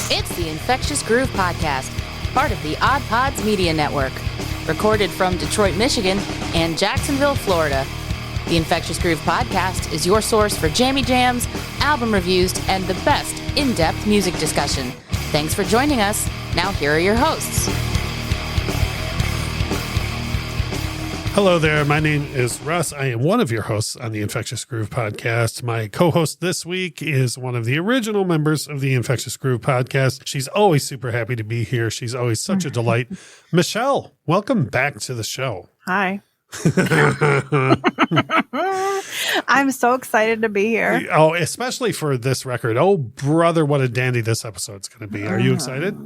It's the Infectious Groove Podcast, part of the Odd Pods Media Network. Recorded from Detroit, Michigan, and Jacksonville, Florida. The Infectious Groove Podcast is your source for jammy jams, album reviews, and the best in-depth music discussion. Thanks for joining us. Now here are your hosts. Hello there. My name is Russ. I am one of your hosts on the Infectious Groove Podcast. My co-host this week is one of the original members of the Infectious Groove Podcast. She's always super happy to be here. She's always such a delight. Michelle, welcome back to the show. Hi. I'm so excited to be here. Oh, especially for this record. Oh, brother, what a dandy this episode's going to be. Are you excited?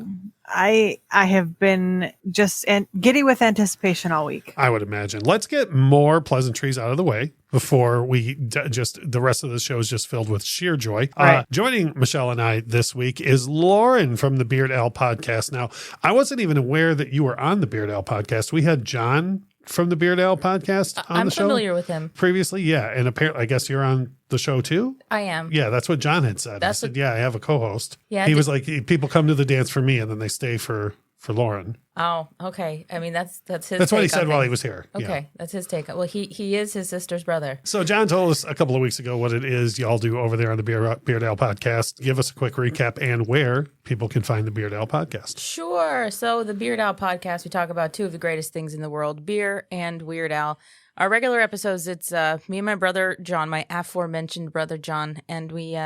I have been just giddy with anticipation all week. I would imagine. Let's get more pleasantries out of the way before we the rest of the show is just filled with sheer joy. Right. Joining Michelle and I this week is Lauren from the Beard Owl Podcast. Now, I wasn't even aware that you were on the Beard Owl Podcast. We had John from the Beard Owl Podcast on the show. I'm familiar with him. Previously, yeah. And apparently, I guess you're on the show too? I am. Yeah, that's what John had said. I said, I have a co-host. Yeah, he was like, people come to the dance for me and then they stay for Lauren. Oh, okay. I mean, that's his That's what he take said on while things. he was here. Okay, Yeah. that's his take. Well, he is his sister's brother. So John told us a couple of weeks ago what it is y'all do over there on the Beard Owl Podcast. Give us a quick recap and where people can find the Beard Owl Podcast. Sure. So the Beard Owl Podcast, we talk about two of the greatest things in the world, beer and Weird Al. Our regular episodes, it's me and my brother John, my aforementioned brother John, and we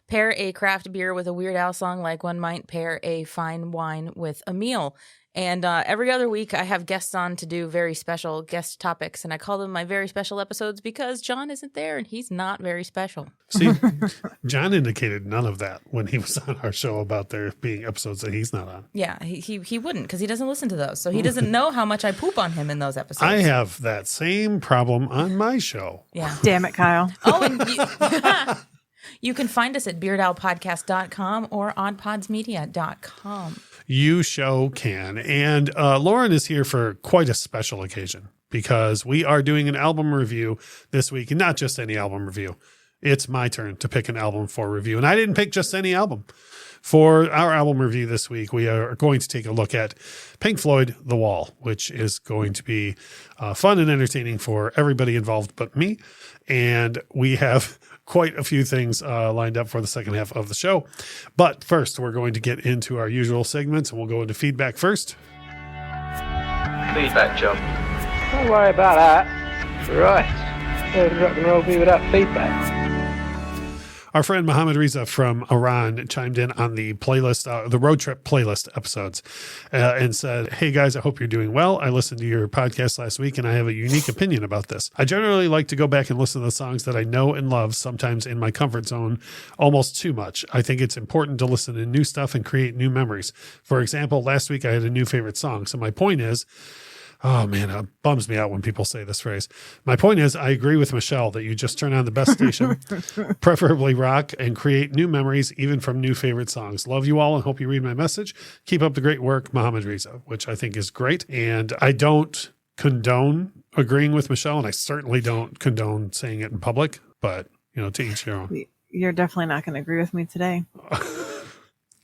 pair a craft beer with a Weird Al song like one might pair a fine wine with a meal. And every other week I have guests on to do very special guest topics, and I call them my very special episodes because John isn't there and he's not very special. See, John indicated none of that when he was on our show about there being episodes that he's not on. Yeah, he wouldn't because he doesn't listen to those. So he doesn't know how much I poop on him in those episodes. I have that same problem on my show. Yeah. Damn it, Kyle. Oh, and you can find us at beardowlpodcast.com or oddpodsmedia.com. You show can. And Lauren is here for quite a special occasion because we are doing an album review this week, and not just any album review. It's my turn to pick an album for review. And I didn't pick just any album. For our album review this week, we are going to take a look at Pink Floyd, The Wall, which is going to be fun and entertaining for everybody involved but me. And we have quite a few things lined up for the second half of the show. But first, we're going to get into our usual segments, and we'll go into feedback first. Feedback, John. Don't worry about that. Right. Where would rock and roll be without feedback? Our friend Mohammed Reza from Iran chimed in on the playlist, the road trip playlist episodes, and said, "Hey guys, I hope you're doing well. I listened to your podcast last week and I have a unique opinion about this. I generally like to go back and listen to the songs that I know and love, sometimes in my comfort zone, almost too much. I think it's important to listen to new stuff and create new memories. For example, last week I had a new favorite song. So my point is, oh man, it bums me out when people say this phrase. My point is, I agree with Michelle that you just turn on the best station, preferably rock, and create new memories, even from new favorite songs. Love you all and hope you read my message. Keep up the great work, Mohammed Reza," which I think is great. And I don't condone agreeing with Michelle, and I certainly don't condone saying it in public, but to each their own. You're definitely not going to agree with me today.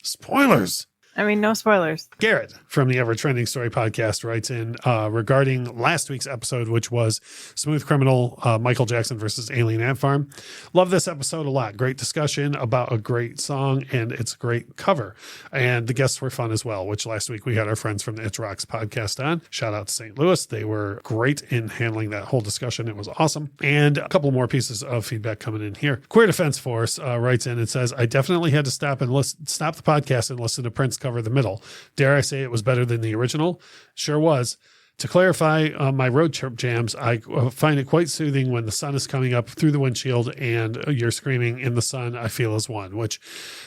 Spoilers. I mean, no spoilers. Garrett from the Ever Trending Story podcast writes in regarding last week's episode, which was Smooth Criminal, Michael Jackson versus Alien Ant Farm. Love this episode a lot. Great discussion about a great song, and it's a great cover. And the guests were fun as well, which last week we had our friends from the It's Rocks podcast on. Shout out to St. Louis. They were great in handling that whole discussion. It was awesome. And a couple more pieces of feedback coming in here. Queer Defense Force writes in and says, "I definitely had to stop the podcast and listen to Prince cover The Middle. Dare I say it was better than the original? Sure was. To clarify my road trip jams, I find it quite soothing when the sun is coming up through the windshield and you're screaming in the sun, I feel as one," which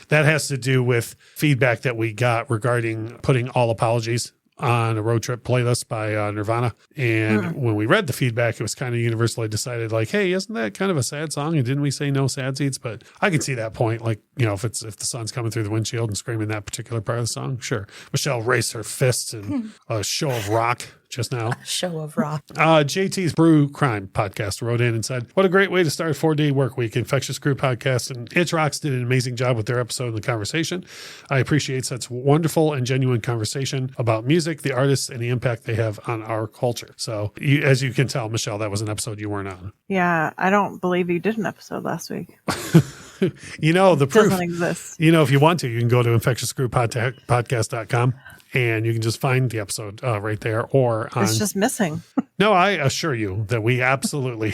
that has to do with feedback that we got regarding putting All Apologies on a road trip playlist by Nirvana. And when we read the feedback, it was kind of universally decided like, hey, isn't that kind of a sad song? And didn't we say no sad seats? But I can see that point. Like, if the sun's coming through the windshield and screaming that particular part of the song, sure. Michelle raised her fists in a show of rock just now. Show of raw. JT's Brew Crime podcast wrote in and said, what a great way to start a 4-day work week. Infectious Groove Podcast and Itch Rocks did an amazing job with their episode and the conversation. I appreciate such wonderful and genuine conversation about music, the artists, and the impact they have on our culture. So as you can tell, Michelle, that was an episode you weren't on. Yeah, I don't believe you did an episode last week. The proof doesn't exist. If you want to, you can go to infectiousgroovepodcast.com and you can just find the episode right there or on. It's just missing. No, I assure you that we absolutely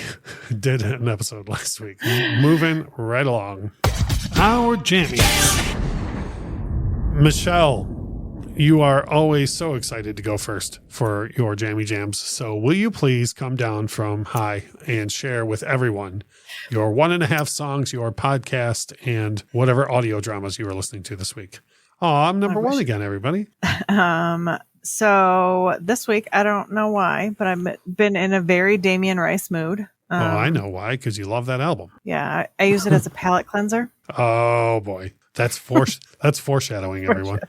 did an episode last week. Moving right along. Our jammies. Michelle, you are always so excited to go first for your jammy jams. So will you please come down from high and share with everyone your 1.5 songs, your podcast, and whatever audio dramas you were listening to this week? Oh, I'm number one again, everybody. So this week, I don't know why, but I've been in a very Damien Rice mood. I know why, because you love that album. Yeah, I use it as a palate cleanser. Oh boy, that's foreshadowing, everyone.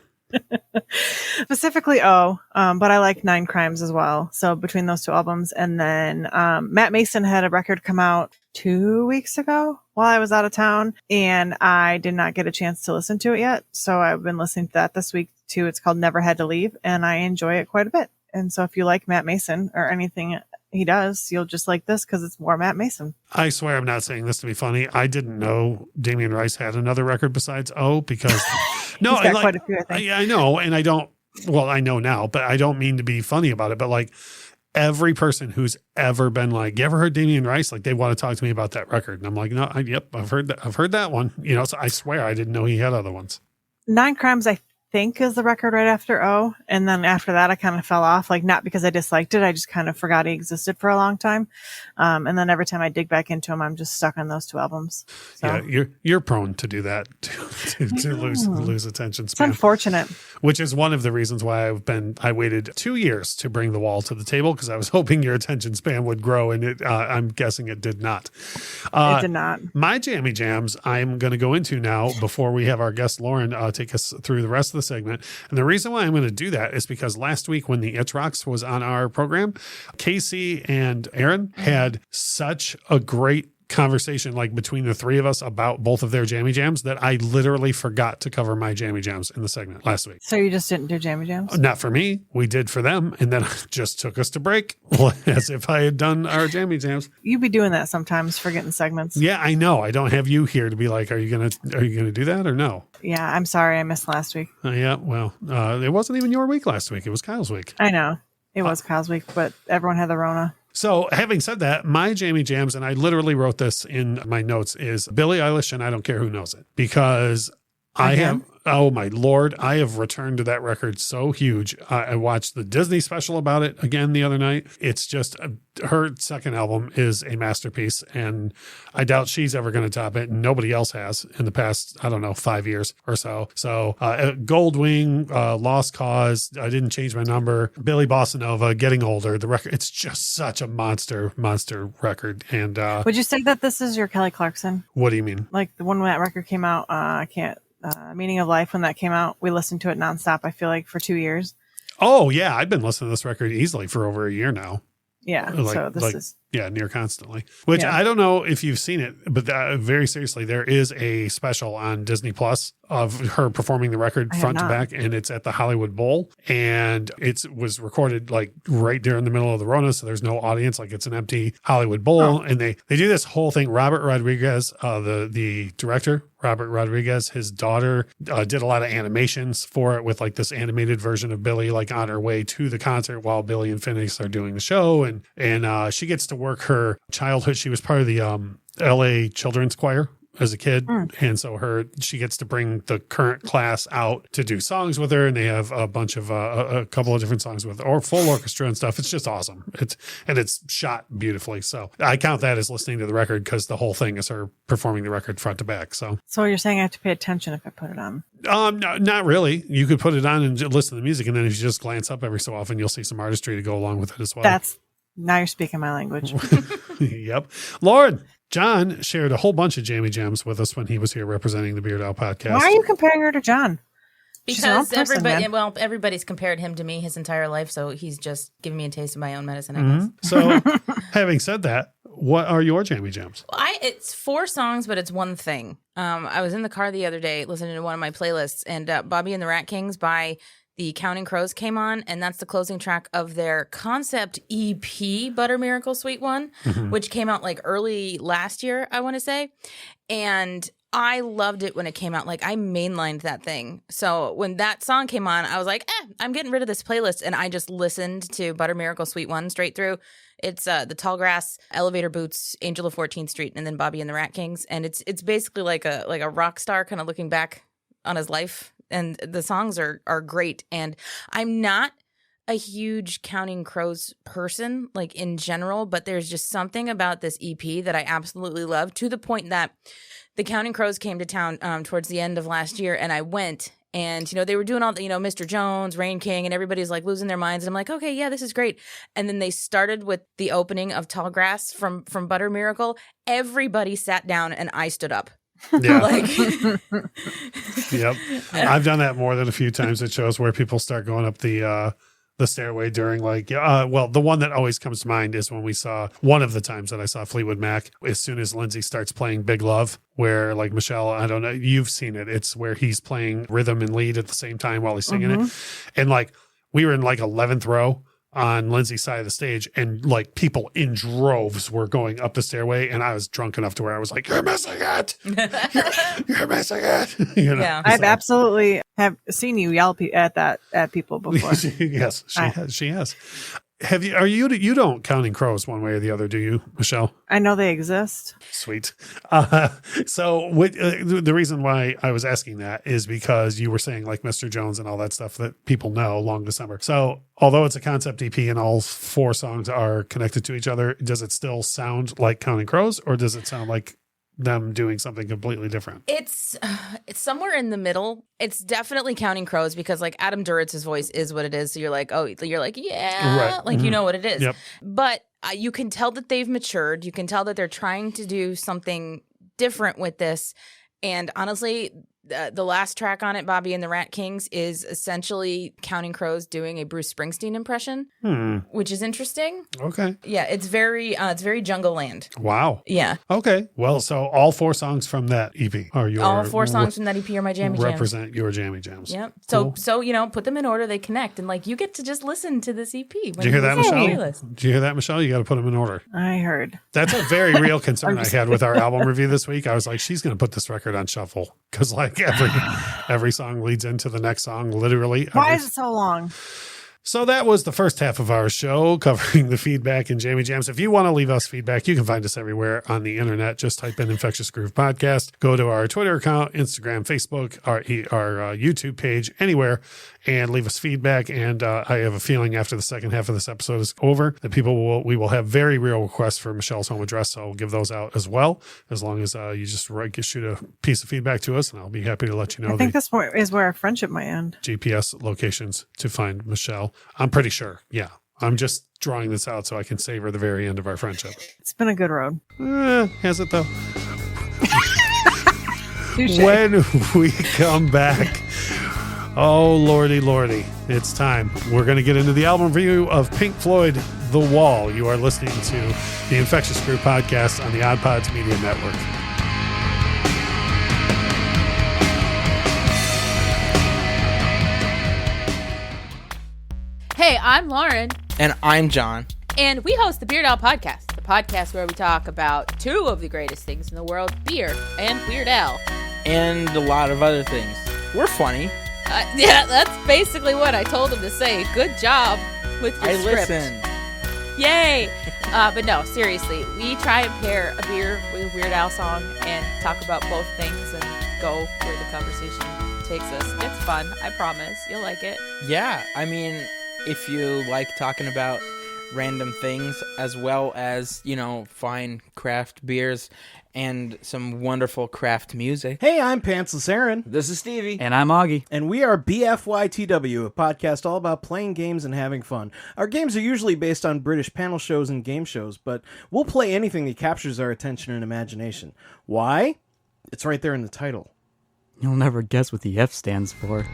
Specifically but I like Nine Crimes as well. So between those two albums, and then Matt Mason had a record come out 2 weeks ago while I was out of town, and I did not get a chance to listen to it yet. So I've been listening to that this week too. It's called Never Had to Leave, and I enjoy it quite a bit. And so if you like Matt Mason or anything he does, you'll just like this because it's more Matt Mason. I swear I'm not saying this to be funny. I didn't know Damien Rice had another record besides because no, he's got quite a few, I think. I know, and I don't. Well, I know now, but I don't mean to be funny about it. But like every person who's ever been like, "You ever heard Damien Rice?" Like they want to talk to me about that record, and I'm like, "No, yep, I've heard that. I've heard that one." So I swear I didn't know he had other ones. Nine Crimes, I think, is the record right after O, and then after that I kind of fell off, like not because I disliked it, I just kind of forgot he existed for a long time, and then every time I dig back into him, I'm just stuck on those two albums. So. Yeah, you're prone to do that, to lose attention span. It's unfortunate. Which is one of the reasons why I waited 2 years to bring The Wall to the table, because I was hoping your attention span would grow, and I'm guessing it did not. It did not. My jammy jams I'm going to go into now before we have our guest Lauren take us through the rest of the segment. And the reason why I'm going to do that is because last week when the Itch Rocks was on our program, Casey and Aaron had such a great conversation like between the three of us about both of their jammy jams that I literally forgot to cover my jammy jams in the segment last week. So you just didn't do jammy jams? Not for me. We did for them, and then just took us to break as if I had done our jammy jams. You be doing that sometimes, forgetting segments. Yeah, I know. I don't have you here to be like, are you gonna do that or no? Yeah, I'm sorry I missed last week. Yeah, well, it wasn't even your week last week. It was Kyle's week. I know. It was Kyle's week, but everyone had the Rona. So having said that, my jammy jams, and I literally wrote this in my notes, is Billie Eilish and I Don't Care Who Knows It, because I have, oh my Lord, I have returned to that record so huge. I watched the Disney special about it again the other night. It's just, her second album is a masterpiece, and I doubt she's ever going to top it. And nobody else has in the past, 5 years or so. So Goldwing, Lost Cause, I Didn't Change My Number, Billy Bossa Nova, Getting Older, the record, it's just such a monster record. And would you say that this is your Kelly Clarkson? What do you mean? Like the one when that record came out, Meaning of Life, when that came out, we listened to it nonstop, I feel like, for 2 years. Oh, yeah. I've been listening to this record easily for over a year now. Yeah. So this is. Yeah, near constantly. Which I don't know if you've seen it, but very seriously, there is a special on Disney Plus of her performing the record front to back, and it's at the Hollywood Bowl, and it was recorded like right during the middle of the Rona, so there's no audience, like it's an empty Hollywood Bowl, and they do this whole thing. Robert Rodriguez, the director, Robert Rodriguez, his daughter did a lot of animations for it with like this animated version of Billie, like on her way to the concert while Billie and Phineas are doing the show, and she gets to work her childhood. She was part of the LA Children's Choir as a kid. And so she gets to bring the current class out to do songs with her. And they have a bunch of, a couple of different songs with, or full orchestra and stuff. It's just awesome. It's shot beautifully. So I count that as listening to the record, because the whole thing is her performing the record front to back. So you're saying I have to pay attention if I put it on? No, not really. You could put it on and listen to the music. And then if you just glance up every so often, you'll see some artistry to go along with it as well. Now you're speaking my language. Yep. Lauren, John shared a whole bunch of jammy jams with us when he was here representing the Beard Owl podcast. Why are you comparing her to John? She's her own Because person, man. everybody's compared him to me his entire life, so he's just giving me a taste of my own medicine, I guess. So, having said that, what are your jammy jams? It's 4 songs, but it's one thing. I was in the car the other day listening to one of my playlists, and Bobby and the Rat Kings by the Counting Crows came on, and that's the closing track of their concept EP, Butter Miracle Sweet One, which came out like early last year, I want to say. And I loved it when it came out. Like, I mainlined that thing. So when that song came on, I was like, I'm getting rid of this playlist. And I just listened to Butter Miracle Sweet One straight through. It's the Tallgrass, Elevator Boots, Angel of 14th Street, and then Bobby and the Rat Kings. And it's basically like a rock star kind of looking back on his life. And the songs are great. And I'm not a huge Counting Crows person, like in general, but there's just something about this EP that I absolutely love, to the point that the Counting Crows came to town towards the end of last year, and I went. And, they were doing all the, Mr. Jones, Rain King, and everybody's like losing their minds. And I'm like, okay, yeah, this is great. And then they started with the opening of Tallgrass from Butter Miracle. Everybody sat down and I stood up. Yeah. Yep. I've done that more than a few times at shows where people start going up the stairway during the one that always comes to mind is when we saw one of the times that I saw Fleetwood Mac, as soon as Lindsay starts playing Big Love, where like Michelle, I don't know, you've seen it. It's where he's playing rhythm and lead at the same time while he's singing it. And like, we were in like 11th row on Lindsay's side of the stage, and like people in droves were going up the stairway, and I was drunk enough to where I was like, "You're missing it! You're missing it!" Yeah, I've absolutely have seen you yell at people before. Yes, she has. Have you? You don't Counting Crows one way or the other, do you, Michelle? I know they exist. Sweet. So the reason why I was asking that is because you were saying like Mr. Jones and all that stuff that people know, Long December. So although it's a concept EP and all 4 songs are connected to each other, does it still sound like Counting Crows, or does it sound like them doing something completely different? It's somewhere in the middle. It's definitely Counting Crows, because like Adam Duritz's voice is what it is. So you're like, yeah, right. like you know what it is. Yep. But you can tell that they've matured. You can tell that they're trying to do something different with this. And honestly, the last track on it, Bobby and the Rat Kings, is essentially Counting Crows doing a Bruce Springsteen impression, which is interesting. Okay. Yeah, it's very Jungle Land. Wow. Yeah. Okay. Well, so all 4 songs from that EP are your... All 4 songs from that EP are my jammy jams. Represent your jammy jams. Yep. Cool. So put them in order, they connect, and like you get to just listen to this EP. Did you hear that, Michelle? Did you hear that, Michelle? You got to put them in order. I heard. That's a very real concern I had with our album review this week. I was like, she's going to put this record on shuffle, because like every song leads into the next song, literally. Why is it so long? So that was the first half of our show, covering the feedback and jammy jams. If you want to leave us feedback, you can find us everywhere on the internet. Just type in Infectious Groove Podcast. Go to our Twitter account, Instagram, Facebook, our YouTube page, anywhere, and leave us feedback. And I have a feeling after the second half of this episode is over that we will have very real requests for Michelle's home address. So we'll give those out as well, as long as you just shoot a piece of feedback to us, and I'll be happy to let you know. I think this is where our friendship might end. GPS locations to find Michelle. I'm pretty sure. Yeah. I'm just drawing this out so I can savor the very end of our friendship. It's been a good road. Has it though? When we come back, oh lordy, it's time. We're going to get into the album review of Pink Floyd, The Wall. You are listening to the Infectious Groove Podcast on the Odd Pods Media Network. Hey, I'm Lauren. And I'm John. And we host the Beard Al Podcast, the podcast where we talk about 2 of the greatest things in the world, beer and Weird Al. And a lot of other things. We're funny. Yeah, that's basically what I told him to say. Good job with your script. Listened. Yay! But no, seriously, we try and pair a beer with a Weird Al song and talk about both things and go where the conversation takes us. It's fun. I promise. You'll like it. Yeah, I mean, if you like talking about random things as well as, fine craft beers and some wonderful craft music. Hey, I'm Pantsless Aaron. This is Stevie. And I'm Augie. And we are BFYTW, a podcast all about playing games and having fun. Our games are usually based on British panel shows and game shows, but we'll play anything that captures our attention and imagination. Why? It's right there in the title. You'll never guess what the F stands for.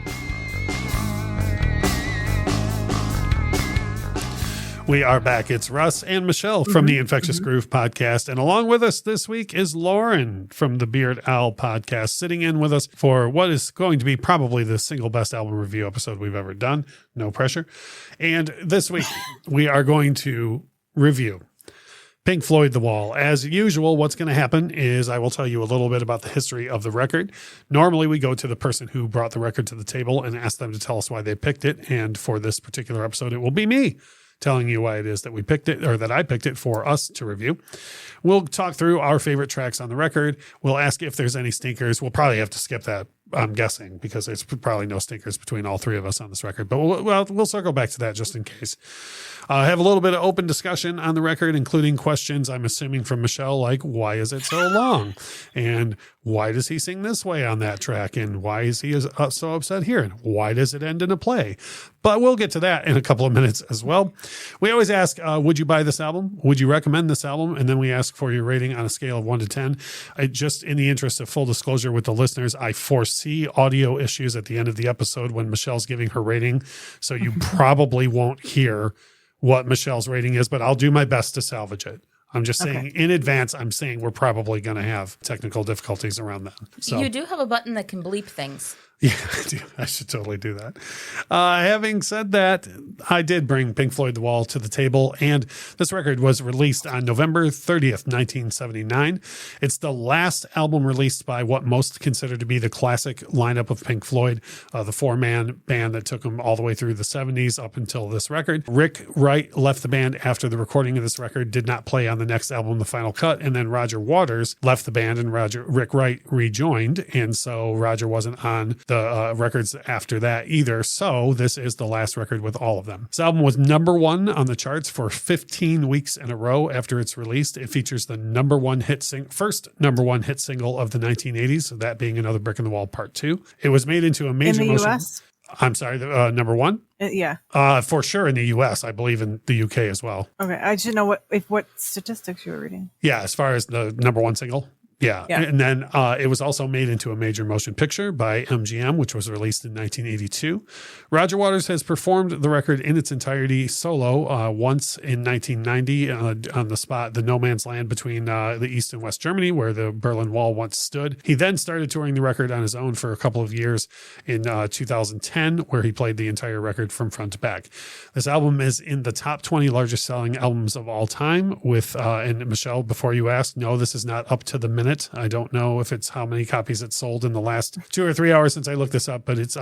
We are back. It's Russ and Michelle from the Infectious Groove Podcast. And along with us this week is Lauren from the Beard Owl Podcast, sitting in with us for what is going to be probably the single best album review episode we've ever done. No pressure. And this week we are going to review Pink Floyd, The Wall. As usual, what's going to happen is I will tell you a little bit about the history of the record. Normally, we go to the person who brought the record to the table and ask them to tell us why they picked it. And for this particular episode, it will be me telling you why it is that we picked it, or that I picked it for us to review. We'll talk through our favorite tracks on the record. We'll ask if there's any stinkers. We'll probably have to skip that, I'm guessing, because there's probably no stinkers between all three of us on this record. But we'll circle back to that just in case. Have a little bit of open discussion on the record, including questions, I'm assuming, from Michelle, like, why is it so long? And why does he sing this way on that track? And why is he so upset here? And why does it end in a play? But we'll get to that in a couple of minutes as well. We always ask, would you buy this album? Would you recommend this album? And then we ask for your rating on a scale of 1 to 10. Just in the interest of full disclosure with the listeners, I foresee audio issues at the end of the episode when Michelle's giving her rating. So you probably won't hear what Michelle's rating is, but I'll do my best to salvage it. I'm just saying in advance, I'm saying we're probably going to have technical difficulties around that. So You do have a button that can bleep things. yeah, I do. I should totally do that. Having said that, I did bring Pink Floyd, The Wall to the table, and this record was released on November 30th, 1979. It's the last album released by what most consider to be the classic lineup of Pink Floyd, the four-man band that took them all the way through the 70s up until this record. Rick Wright left the band after the recording of this record, did not play on the next album, The Final Cut, and then Roger Waters left the band and Rick Wright rejoined, and so Roger wasn't on the records after that either. So this is the last record with all of them. This album was number 1 on the charts for 15 weeks in a row after it's released. It features the first number one hit single of the 1980s, so that being Another Brick in the Wall Part 2. It was made into a major in the motion. US? I'm sorry, number 1? Yeah. For sure in the US, I believe in the UK as well. Okay. I just know what statistics you were reading. Yeah, as far as the number 1 single. Yeah. And then it was also made into a major motion picture by MGM, which was released in 1982. Roger Waters has performed the record in its entirety solo once in 1990 on the spot, the no man's land between the East and West Germany, where the Berlin Wall once stood. He then started touring the record on his own for a couple of years in 2010, where he played the entire record from front to back. This album is in the top 20 largest selling albums of all time with, and Michelle, before you ask, no, this is not up to the minute. I don't know if it's how many copies it's sold in the last 2 or 3 hours since I looked this up, but it's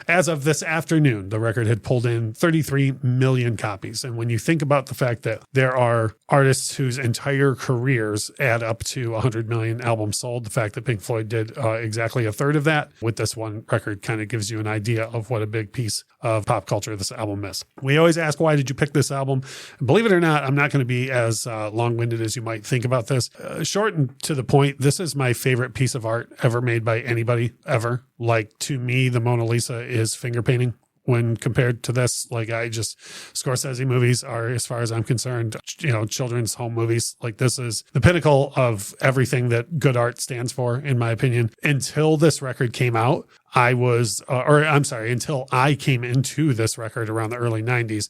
as of this afternoon, the record had pulled in 33 million copies. And when you think about the fact that there are artists whose entire careers add up to 100 million albums sold, the fact that Pink Floyd did exactly a third of that with this one record kind of gives you an idea of what a big piece of pop culture this album is. We always ask, why did you pick this album? Believe it or not, I'm not going to be as long-winded as you might think about this. Short and to the point, this is my favorite piece of art ever made by anybody ever. Like, to me, the Mona Lisa is finger painting when compared to this. Like, Scorsese movies are, as far as I'm concerned, children's home movies. Like, this is the pinnacle of everything that good art stands for, in my opinion. Until this record came out, until I came into this record around the early 90s,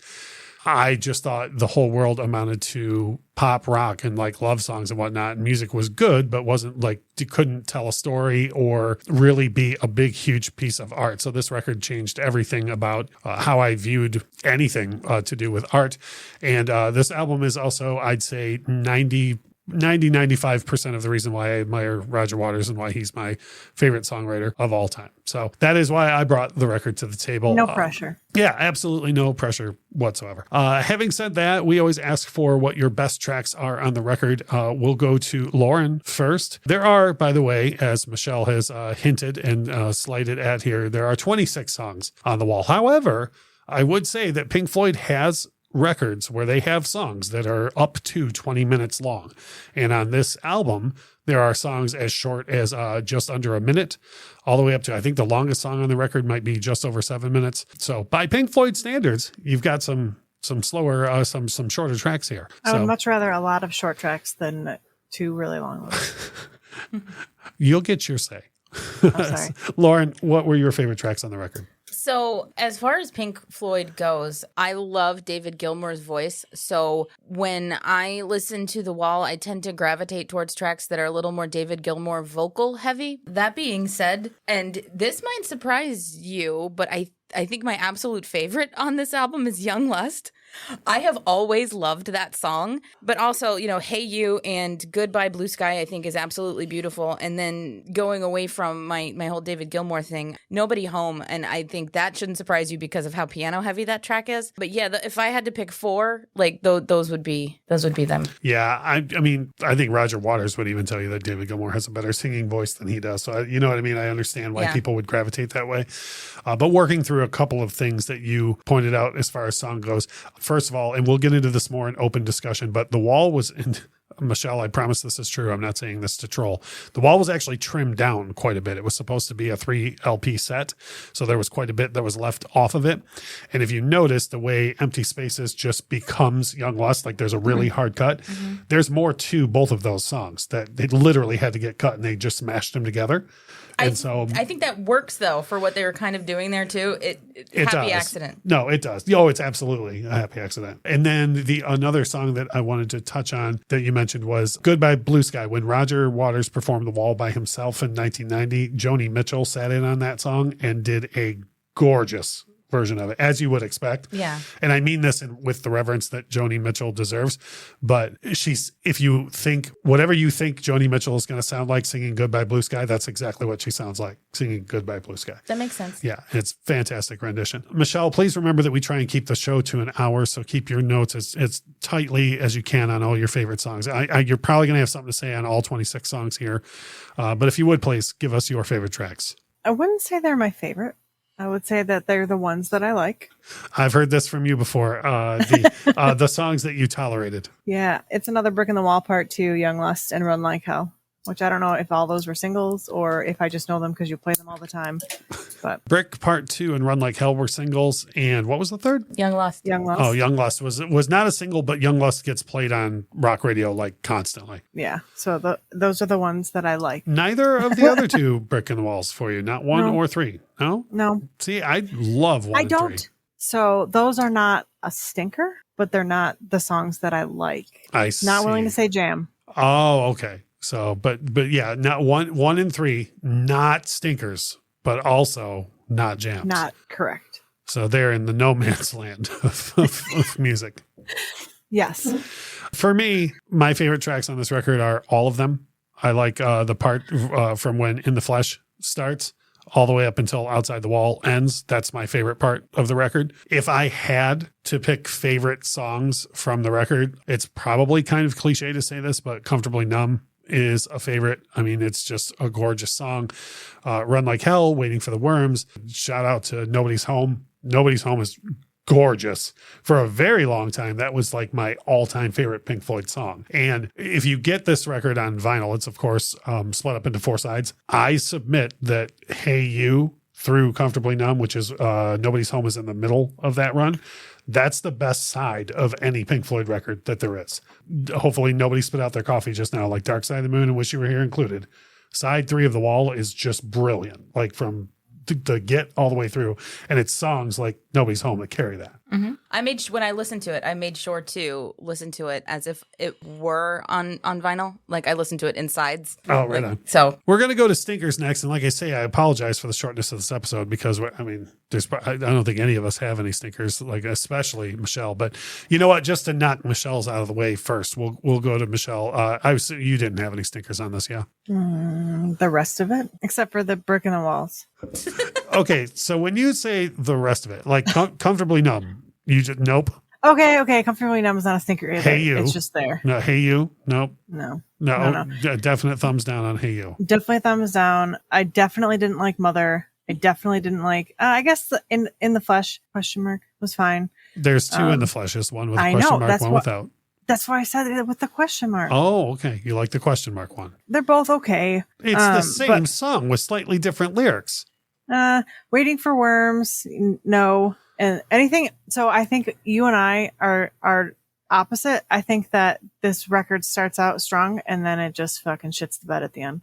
I just thought the whole world amounted to pop rock and like love songs and whatnot. And music was good, but wasn't like, you couldn't tell a story or really be a big, huge piece of art. So this record changed everything about how I viewed anything to do with art. And this album is also, I'd say 95% of the reason why I admire Roger Waters and why he's my favorite songwriter of all time. So that is why I brought the record to the table. No pressure. Yeah, absolutely no pressure whatsoever. Having said that, we always ask for what your best tracks are on the record. We'll go to Lauren first. There are, by the way, as Michelle has hinted and slighted at here, there are 26 songs on the wall. However, I would say that Pink Floyd has records where they have songs that are up to 20 minutes long. And on this album, there are songs as short as just under a minute, all the way up to, I think the longest song on the record might be just over 7 minutes. So by Pink Floyd standards, you've got some slower, some shorter tracks here. I would much rather a lot of short tracks than 2 really long ones. You'll get your say. I'm sorry. Lauren, what were your favorite tracks on the record? So, as far as Pink Floyd goes, I love David Gilmour's voice. So, when I listen to The Wall, I tend to gravitate towards tracks that are a little more David Gilmour vocal heavy. That being said, and this might surprise you, but I think my absolute favorite on this album is Young Lust. I have always loved that song, but also, Hey You and Goodbye Blue Sky, I think is absolutely beautiful. And then going away from my whole David Gilmour thing, Nobody Home. And I think that shouldn't surprise you because of how piano heavy that track is. But yeah, if I had to pick four, like those would be them. Yeah. I mean, I think Roger Waters would even tell you that David Gilmour has a better singing voice than he does. So you know what I mean? I understand why people would gravitate that way. But working through a couple of things that you pointed out as far as song goes, first of all, and we'll get into this more in open discussion, but The Wall was in, Michelle, I promise this is true. I'm not saying this to troll. The Wall was actually trimmed down quite a bit. It was supposed to be a 3 LP set. So there was quite a bit that was left off of it. And if you notice the way Empty Spaces just becomes Young Lust, like there's a really hard cut, there's more to both of those songs that they literally had to get cut and they just smashed them together. And I think that works though for what they were kind of doing there too. It happy does. Accident. No, it does. Oh, it's absolutely a happy accident. And then another song that I wanted to touch on that you mentioned was Goodbye Blue Sky. When Roger Waters performed The Wall by himself in 1990, Joni Mitchell sat in on that song and did a gorgeous version of it, as you would expect. Yeah. And I mean this with the reverence that Joni Mitchell deserves. But if you think, whatever you think Joni Mitchell is going to sound like singing Goodbye Blue Sky, that's exactly what she sounds like singing Goodbye Blue Sky. That makes sense. Yeah. It's fantastic rendition. Michelle, please remember that we try and keep the show to an hour. So keep your notes as tightly as you can on all your favorite songs. You're probably going to have something to say on all 26 songs here. But if you would, please give us your favorite tracks. I wouldn't say they're my favorite. I would say that they're the ones that I like. I've heard this from you before. The songs that you tolerated. Yeah, it's another Brick in the Wall Part 2, Young Lust, and Run Like Hell, which I don't know if all those were singles or if I just know them because you play them all the time. But Brick Part 2 and Run Like Hell were singles. And what was the third? Young Lust. Young Lust. Oh, Young Lust was not a single, but Young Lust gets played on rock radio like constantly. Yeah, so those are the ones that I like. Neither of the other two Brick in the Walls for you. Not one or three. No? No. See, I love one I and don't. three. So those are not a stinker, but they're not the songs that I like. I see. Not willing to say jam. Oh, okay. So, but yeah, not one and three, not stinkers, but also not jams. Not correct. So they're in the no man's land of music. Yes. For me, my favorite tracks on this record are all of them. I like the part from when In the Flesh starts all the way up until Outside the Wall ends. That's my favorite part of the record. If I had to pick favorite songs from the record, it's probably kind of cliche to say this, but Comfortably Numb is a favorite. I mean, it's just a gorgeous song. Run Like Hell, Waiting for the Worms. Shout out to Nobody's Home. Nobody's Home is gorgeous. For a very long time, that was like my all-time favorite Pink Floyd song. And if you get this record on vinyl, it's of course split up into 4 sides. I submit that Hey You through Comfortably Numb, which is Nobody's Home, is in the middle of that run. That's the best side of any Pink Floyd record that there is. Hopefully nobody spit out their coffee just now, like Dark Side of the Moon and Wish You Were Here included. Side 3 of The Wall is just brilliant, like from to get all the way through. And it's songs like Nobody's Home that carry that. Mm-hmm. When I listened to it, I made sure to listen to it as if it were on vinyl. Like I listened to it in sides. Oh, right on. So we're going to go to stinkers next. And like I say, I apologize for the shortness of this episode because, I mean, I don't think any of us have any stinkers, like especially Michelle. But you know what? Just to knock Michelle's out of the way first, we'll go to Michelle. You didn't have any stinkers on this, yeah? The rest of it, except for the Brick in the Walls. Okay, so when you say the rest of it, like Comfortably Numb, you just nope. Okay. Comfortably Numb is not a stinker either. Hey You. It's just there. No, Hey You, nope. No. Definite thumbs down on Hey You. Definitely thumbs down. I definitely didn't like Mother. I definitely didn't like. I guess in the Flesh ? Was fine. There's 2 in the Fleshes, one with a question mark, one without. That's why I said it with the question mark. Oh, okay. You like the question mark one. They're both okay. It's the same song with slightly different lyrics. Waiting for Worms, no. And anything. So I think you and I are opposite. I think that this record starts out strong and then it just fucking shits the bed at the end.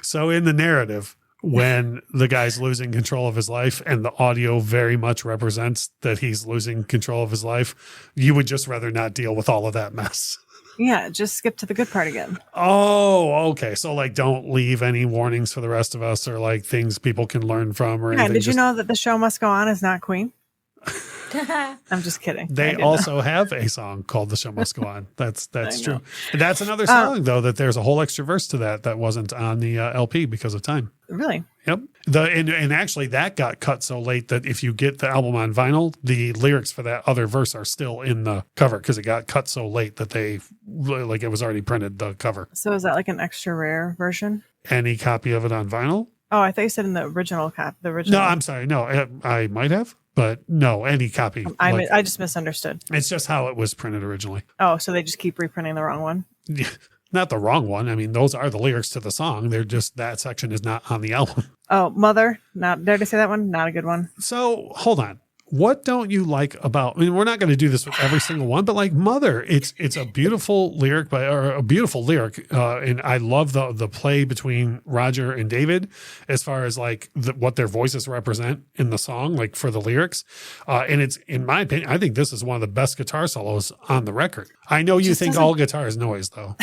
So in the narrative, when the guy's losing control of his life and the audio very much represents that he's losing control of his life, you would just rather not deal with all of that mess. Yeah, just skip to the good part again. Oh, okay. So like don't leave any warnings for the rest of us or like things people can learn from or anything. Did you know that The Show Must Go On is not Queen? I'm just kidding. They also have a song called The Show Must Go On. That's true. That's another song though, that there's a whole extra verse to that wasn't on the LP because of time. Really? Yep. And actually that got cut so late that if you get the album on vinyl, the lyrics for that other verse are still in the cover because it got cut so late that they like it was already printed, the cover. So is that like an extra rare version? Any copy of it on vinyl? Oh, I thought you said in the original copy. The original. No, I'm sorry. No, I might have, but no, any copy. I just misunderstood. It's just how it was printed originally. Oh, so they just keep reprinting the wrong one? Not the wrong one. I mean, those are the lyrics to the song. They're just, that section is not on the album. Oh, Mother. Not, dare to say that one? Not a good one. So hold on. What don't you like about, I mean, we're not going to do this with every single one, but like Mother, it's a beautiful lyric and I love the play between Roger and David as far as like what their voices represent in the song, like for the lyrics. And it's, in my opinion, I think this is one of the best guitar solos on the record. I know you think all guitar is noise though.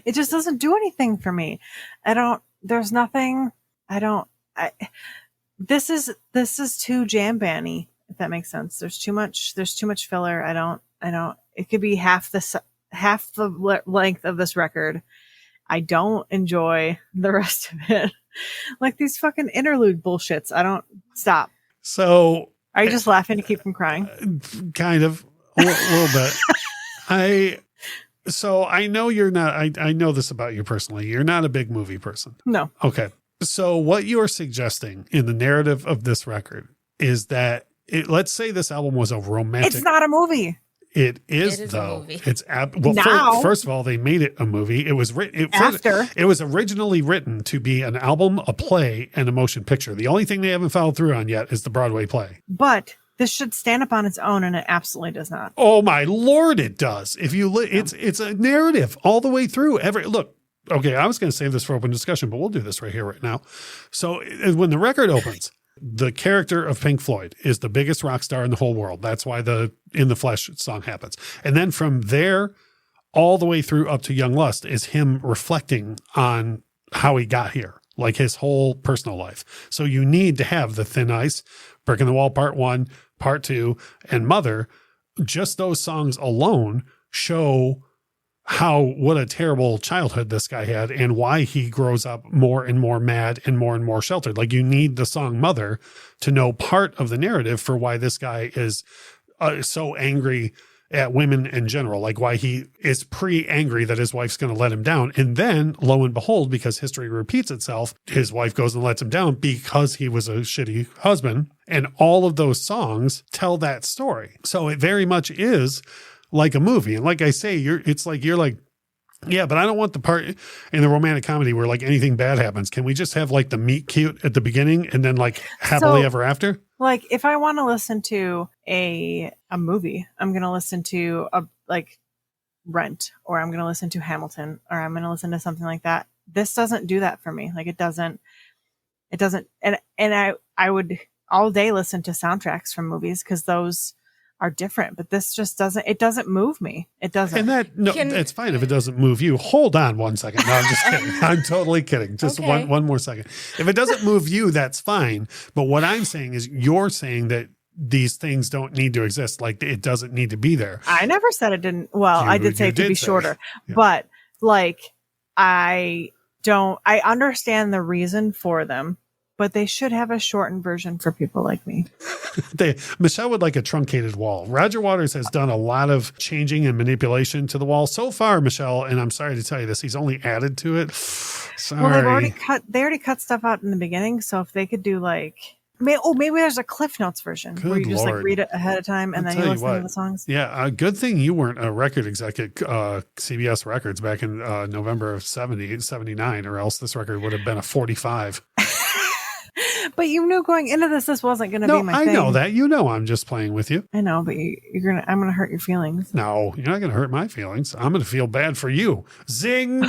It just doesn't do anything for me. This is too jam bandy, if that makes sense. There's too much filler. I don't, it could be half the length of this record. I don't enjoy the rest of it. Like these fucking interlude bullshits. I don't stop. So are you just laughing to keep from crying? Kind of a little bit. So I know you're not, I know this about you personally. You're not a big movie person. No. Okay. So what you're suggesting in the narrative of this record is that let's say this album was a romantic. It's not a movie. It is though. A movie. It's now. First of all, they made it a movie. It was written it was originally written to be an album, a play, and a motion picture. The only thing they haven't followed through on yet is the Broadway play. But this should stand up on its own, and it absolutely does not. Oh my Lord, it does. If you it's a narrative all the way through. Look. Okay, I was going to save this for open discussion, but we'll do this right here, right now. So when the record opens, the character of Pink Floyd is the biggest rock star in the whole world. That's why the In the Flesh song happens. And then from there all the way through up to Young Lust is him reflecting on how he got here, like his whole personal life. So you need to have the Thin Ice, Brick in the Wall Part 1, Part 2, and Mother. Just those songs alone show what a terrible childhood this guy had and why he grows up more and more mad and more sheltered. Like you need the song Mother to know part of the narrative for why this guy is so angry at women in general, like why he is angry that his wife's going to let him down. And then lo and behold, because history repeats itself, his wife goes and lets him down because he was a shitty husband. And all of those songs tell that story. So it very much is like a movie. And like I say, you're like, yeah, but I don't want the part in the romantic comedy where like anything bad happens. Can we just have like the meet cute at the beginning and then like happily ever after? Like if I want to listen to a movie, I'm going to listen to like Rent, or I'm going to listen to Hamilton, or I'm going to listen to something like that. This doesn't do that for me. Like it doesn't. And I would all day listen to soundtracks from movies because those are different, but this just doesn't move me. It doesn't. And it's fine if it doesn't move you. Hold on one second. No, I'm just kidding. I'm totally kidding. Just okay. one more second. If it doesn't move you, that's fine. But what I'm saying is you're saying that these things don't need to exist. Like it doesn't need to be there. I never said it didn't. Well, I did say it could be shorter, but like, I understand the reason for them, but they should have a shortened version for people like me. Michelle would like a truncated wall. Roger Waters has done a lot of changing and manipulation to the wall so far, Michelle, and I'm sorry to tell you this, he's only added to it. Sorry. Well, they already cut stuff out in the beginning, so if they could do like, maybe there's a Cliff Notes version where you just like read it ahead of time and then you listen to the songs. Yeah, good thing you weren't a record executive CBS Records back in November of 79, or else this record would have been a 45. But you knew going into this wasn't going to No, be my I thing. know that. You know I'm just playing with you. I know, but I'm going to hurt your feelings. No, you're not going to hurt my feelings. I'm going to feel bad for you. Zing.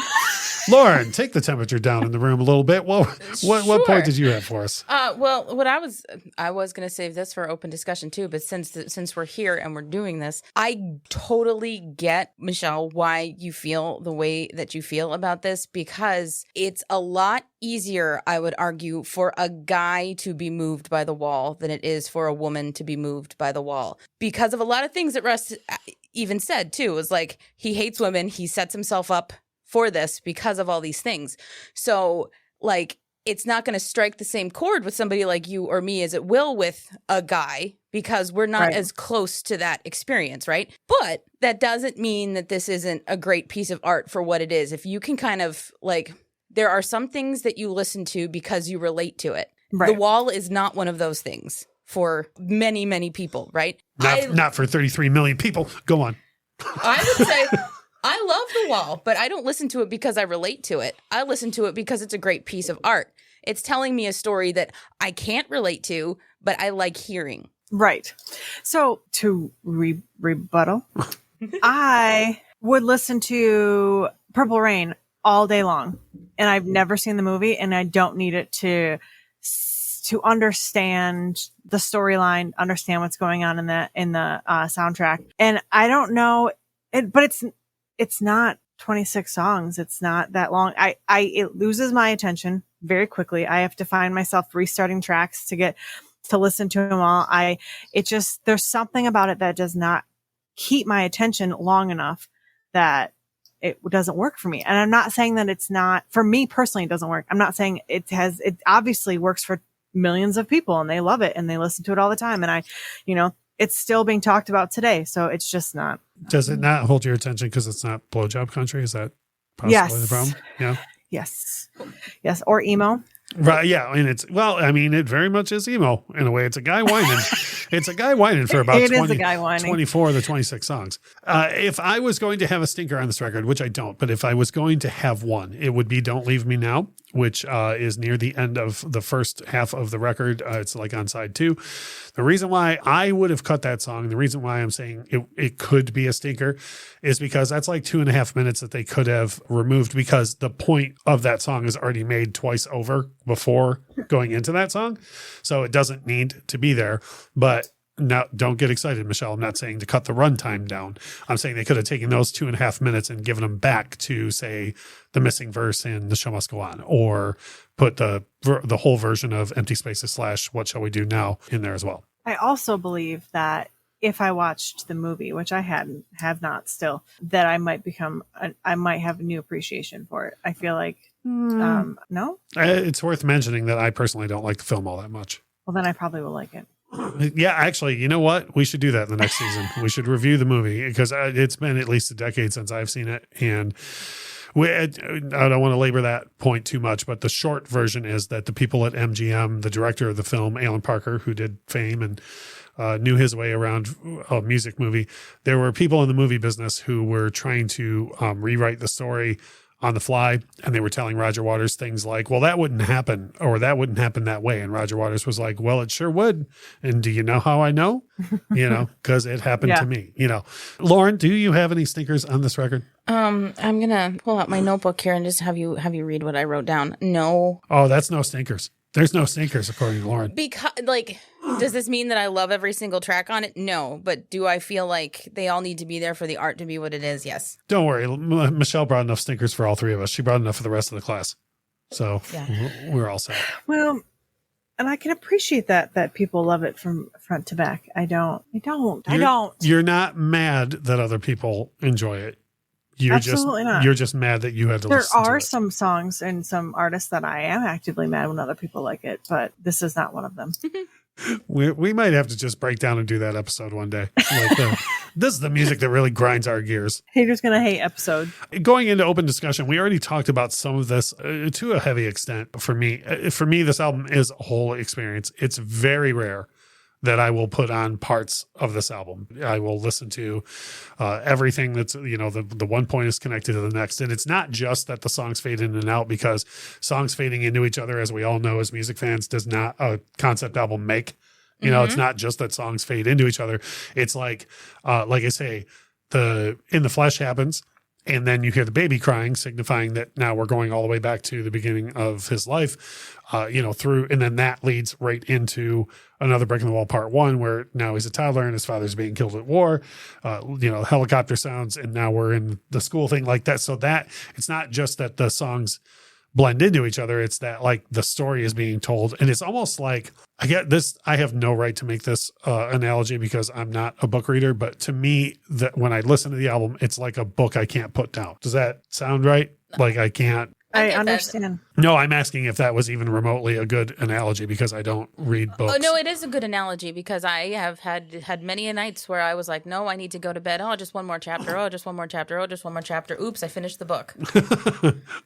Lauren, take the temperature down in the room a little bit. Well, what Sure. point did you have for us? Well, what I was going to save this for open discussion too, but since we're here and we're doing this, I totally get, Michelle, why you feel the way that you feel about this, because it's a lot easier, I would argue, for a guy to be moved by the wall than it is for a woman to be moved by the wall, because of a lot of things that Russ even said too. It was like, he hates women, he sets himself up for this because of all these things. So like, it's not going to strike the same chord with somebody like you or me as it will with a guy, because we're not as close to that experience, right? But that doesn't mean that this isn't a great piece of art for what it is. If you can kind of like, there are some things that you listen to because you relate to it. Right. The Wall is not one of those things for many, many people, right? Not for 33 million people. Go on. I would say I love The Wall, but I don't listen to it because I relate to it. I listen to it because it's a great piece of art. It's telling me a story that I can't relate to, but I like hearing. Right. So to rebuttal, I would listen to Purple Rain all day long, and I've never seen the movie, and I don't need it to understand the storyline, understand what's going on in the soundtrack. And I don't know it, but it's not 26 songs. It's not that long. It loses my attention very quickly. I have to find myself restarting tracks to listen to them all. There's something about it that does not keep my attention long enough that it doesn't work for me. And I'm not saying that it's not, for me personally, it doesn't work. I'm not saying it obviously works for millions of people and they love it and they listen to it all the time. And it's still being talked about today. So it's just not. Does it not hold your attention because it's not blowjob country? Is that possibly the problem? Yeah. Yes. Or emo. Right. Yeah. And it very much is emo in a way. It's a guy whining. It's a guy whining for about 24 of the 26 songs. If I was going to have a stinker on this record, which I don't, but if I was going to have one, it would be Don't Leave Me Now, which is near the end of the first half of the record. It's like on side 2. The reason why I would have cut that song, the reason why I'm saying it could be a stinker, is because that's like 2.5 minutes that they could have removed, because the point of that song is already made twice over before going into that song. So it doesn't need to be there. But now, don't get excited, Michelle. I'm not saying to cut the runtime down. I'm saying they could have taken those 2.5 minutes and given them back to, say, the missing verse in The Show Must Go On, or put the whole version of Empty Spaces / What Shall We Do Now in there as well. I also believe that if I watched the movie, which I have not still, that I might have a new appreciation for it. I feel like, no? It's worth mentioning that I personally don't like the film all that much. Well, then I probably will like it. Yeah, actually, you know what? We should do that in the next season. We should review the movie, because it's been at least a decade since I've seen it. And I don't want to labor that point too much, but the short version is that the people at MGM, the director of the film, Alan Parker, who did Fame and knew his way around a music movie, there were people in the movie business who were trying to rewrite the story on the fly, and they were telling Roger Waters things like, well, that wouldn't happen, or that wouldn't happen that way. And Roger Waters was like, well, it sure would. And do you know how I know? Because it happened to me. Lauren, do you have any stinkers on this record? I'm gonna pull out my notebook here and just have you read what I wrote down. No. Oh, that's no stinkers. There's no stinkers according to Lauren. Because, does this mean that I love every single track on it? No. But do I feel like they all need to be there for the art to be what it is? Yes. Don't worry. Michelle brought enough stinkers for all three of us. She brought enough for the rest of the class. So we're all set. Well, and I can appreciate that people love it from front to back. I don't. You're not mad that other people enjoy it. Absolutely not. You're just mad that you had to listen to it. There are some songs and some artists that I am actively mad when other people like it, but this is not one of them. We might have to just break down and do that episode one day. This is the music that really grinds our gears. Haters gonna hate episode. Going into open discussion, we already talked about some of this to a heavy extent. For me, this album is a whole experience. It's very rare that I will put on parts of this album. I will listen to everything that's, the one point is connected to the next. And it's not just that the songs fade in and out, because songs fading into each other, as we all know as music fans, does not a concept album make. It's not just that songs fade into each other. It's like I say, In the Flesh happens, and then you hear the baby crying, signifying that now we're going all the way back to the beginning of his life, and then that leads right into Another Brick in the Wall Part 1, where now he's a toddler and his father's being killed at war, helicopter sounds, and now we're in the school thing like that. So that it's not just that the songs blend into each other. It's that like the story is being told. And it's almost like I have no right to make this analogy because I'm not a book reader, but to me, that when I listen to the album, it's like a book I can't put down. Does that sound right? Like I can't. I understand. No, I'm asking if that was even remotely a good analogy because I don't read books. Oh, no, it is a good analogy because I have had many a nights where I was like, no, I need to go to bed. Oh, just one more chapter. Oh, just one more chapter. Oh, just one more chapter. Oops, I finished the book.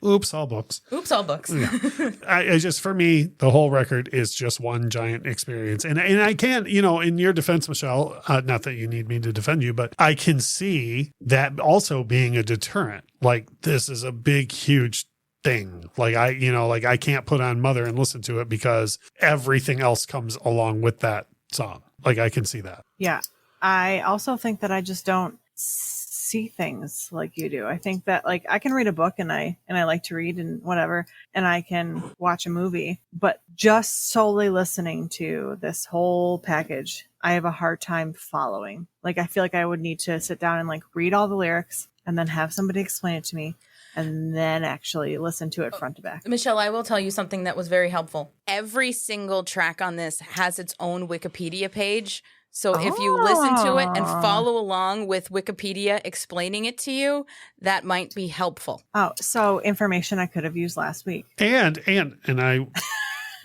Oops, all books. Oops, all books. Yeah. I just, for me, the whole record is just one giant experience. And I can't, in your defense, Michelle, not that you need me to defend you, but I can see that also being a deterrent. Like, this is a big, huge thing. Like I can't put on Mother and listen to it because everything else comes along with that song. Like I can see that. Yeah. I also think that I just don't see things like you do. I think that like I can read a book and I like to read and whatever, and I can watch a movie, but just solely listening to this whole package, I have a hard time following. Like I feel like I would need to sit down and like read all the lyrics and then have somebody explain it to me, and then actually listen to it front to back. Michelle, I will tell you something that was very helpful. Every single track on this has its own Wikipedia page. So if you listen to it and follow along with Wikipedia explaining it to you, that might be helpful. Oh, so information I could have used last week. And I,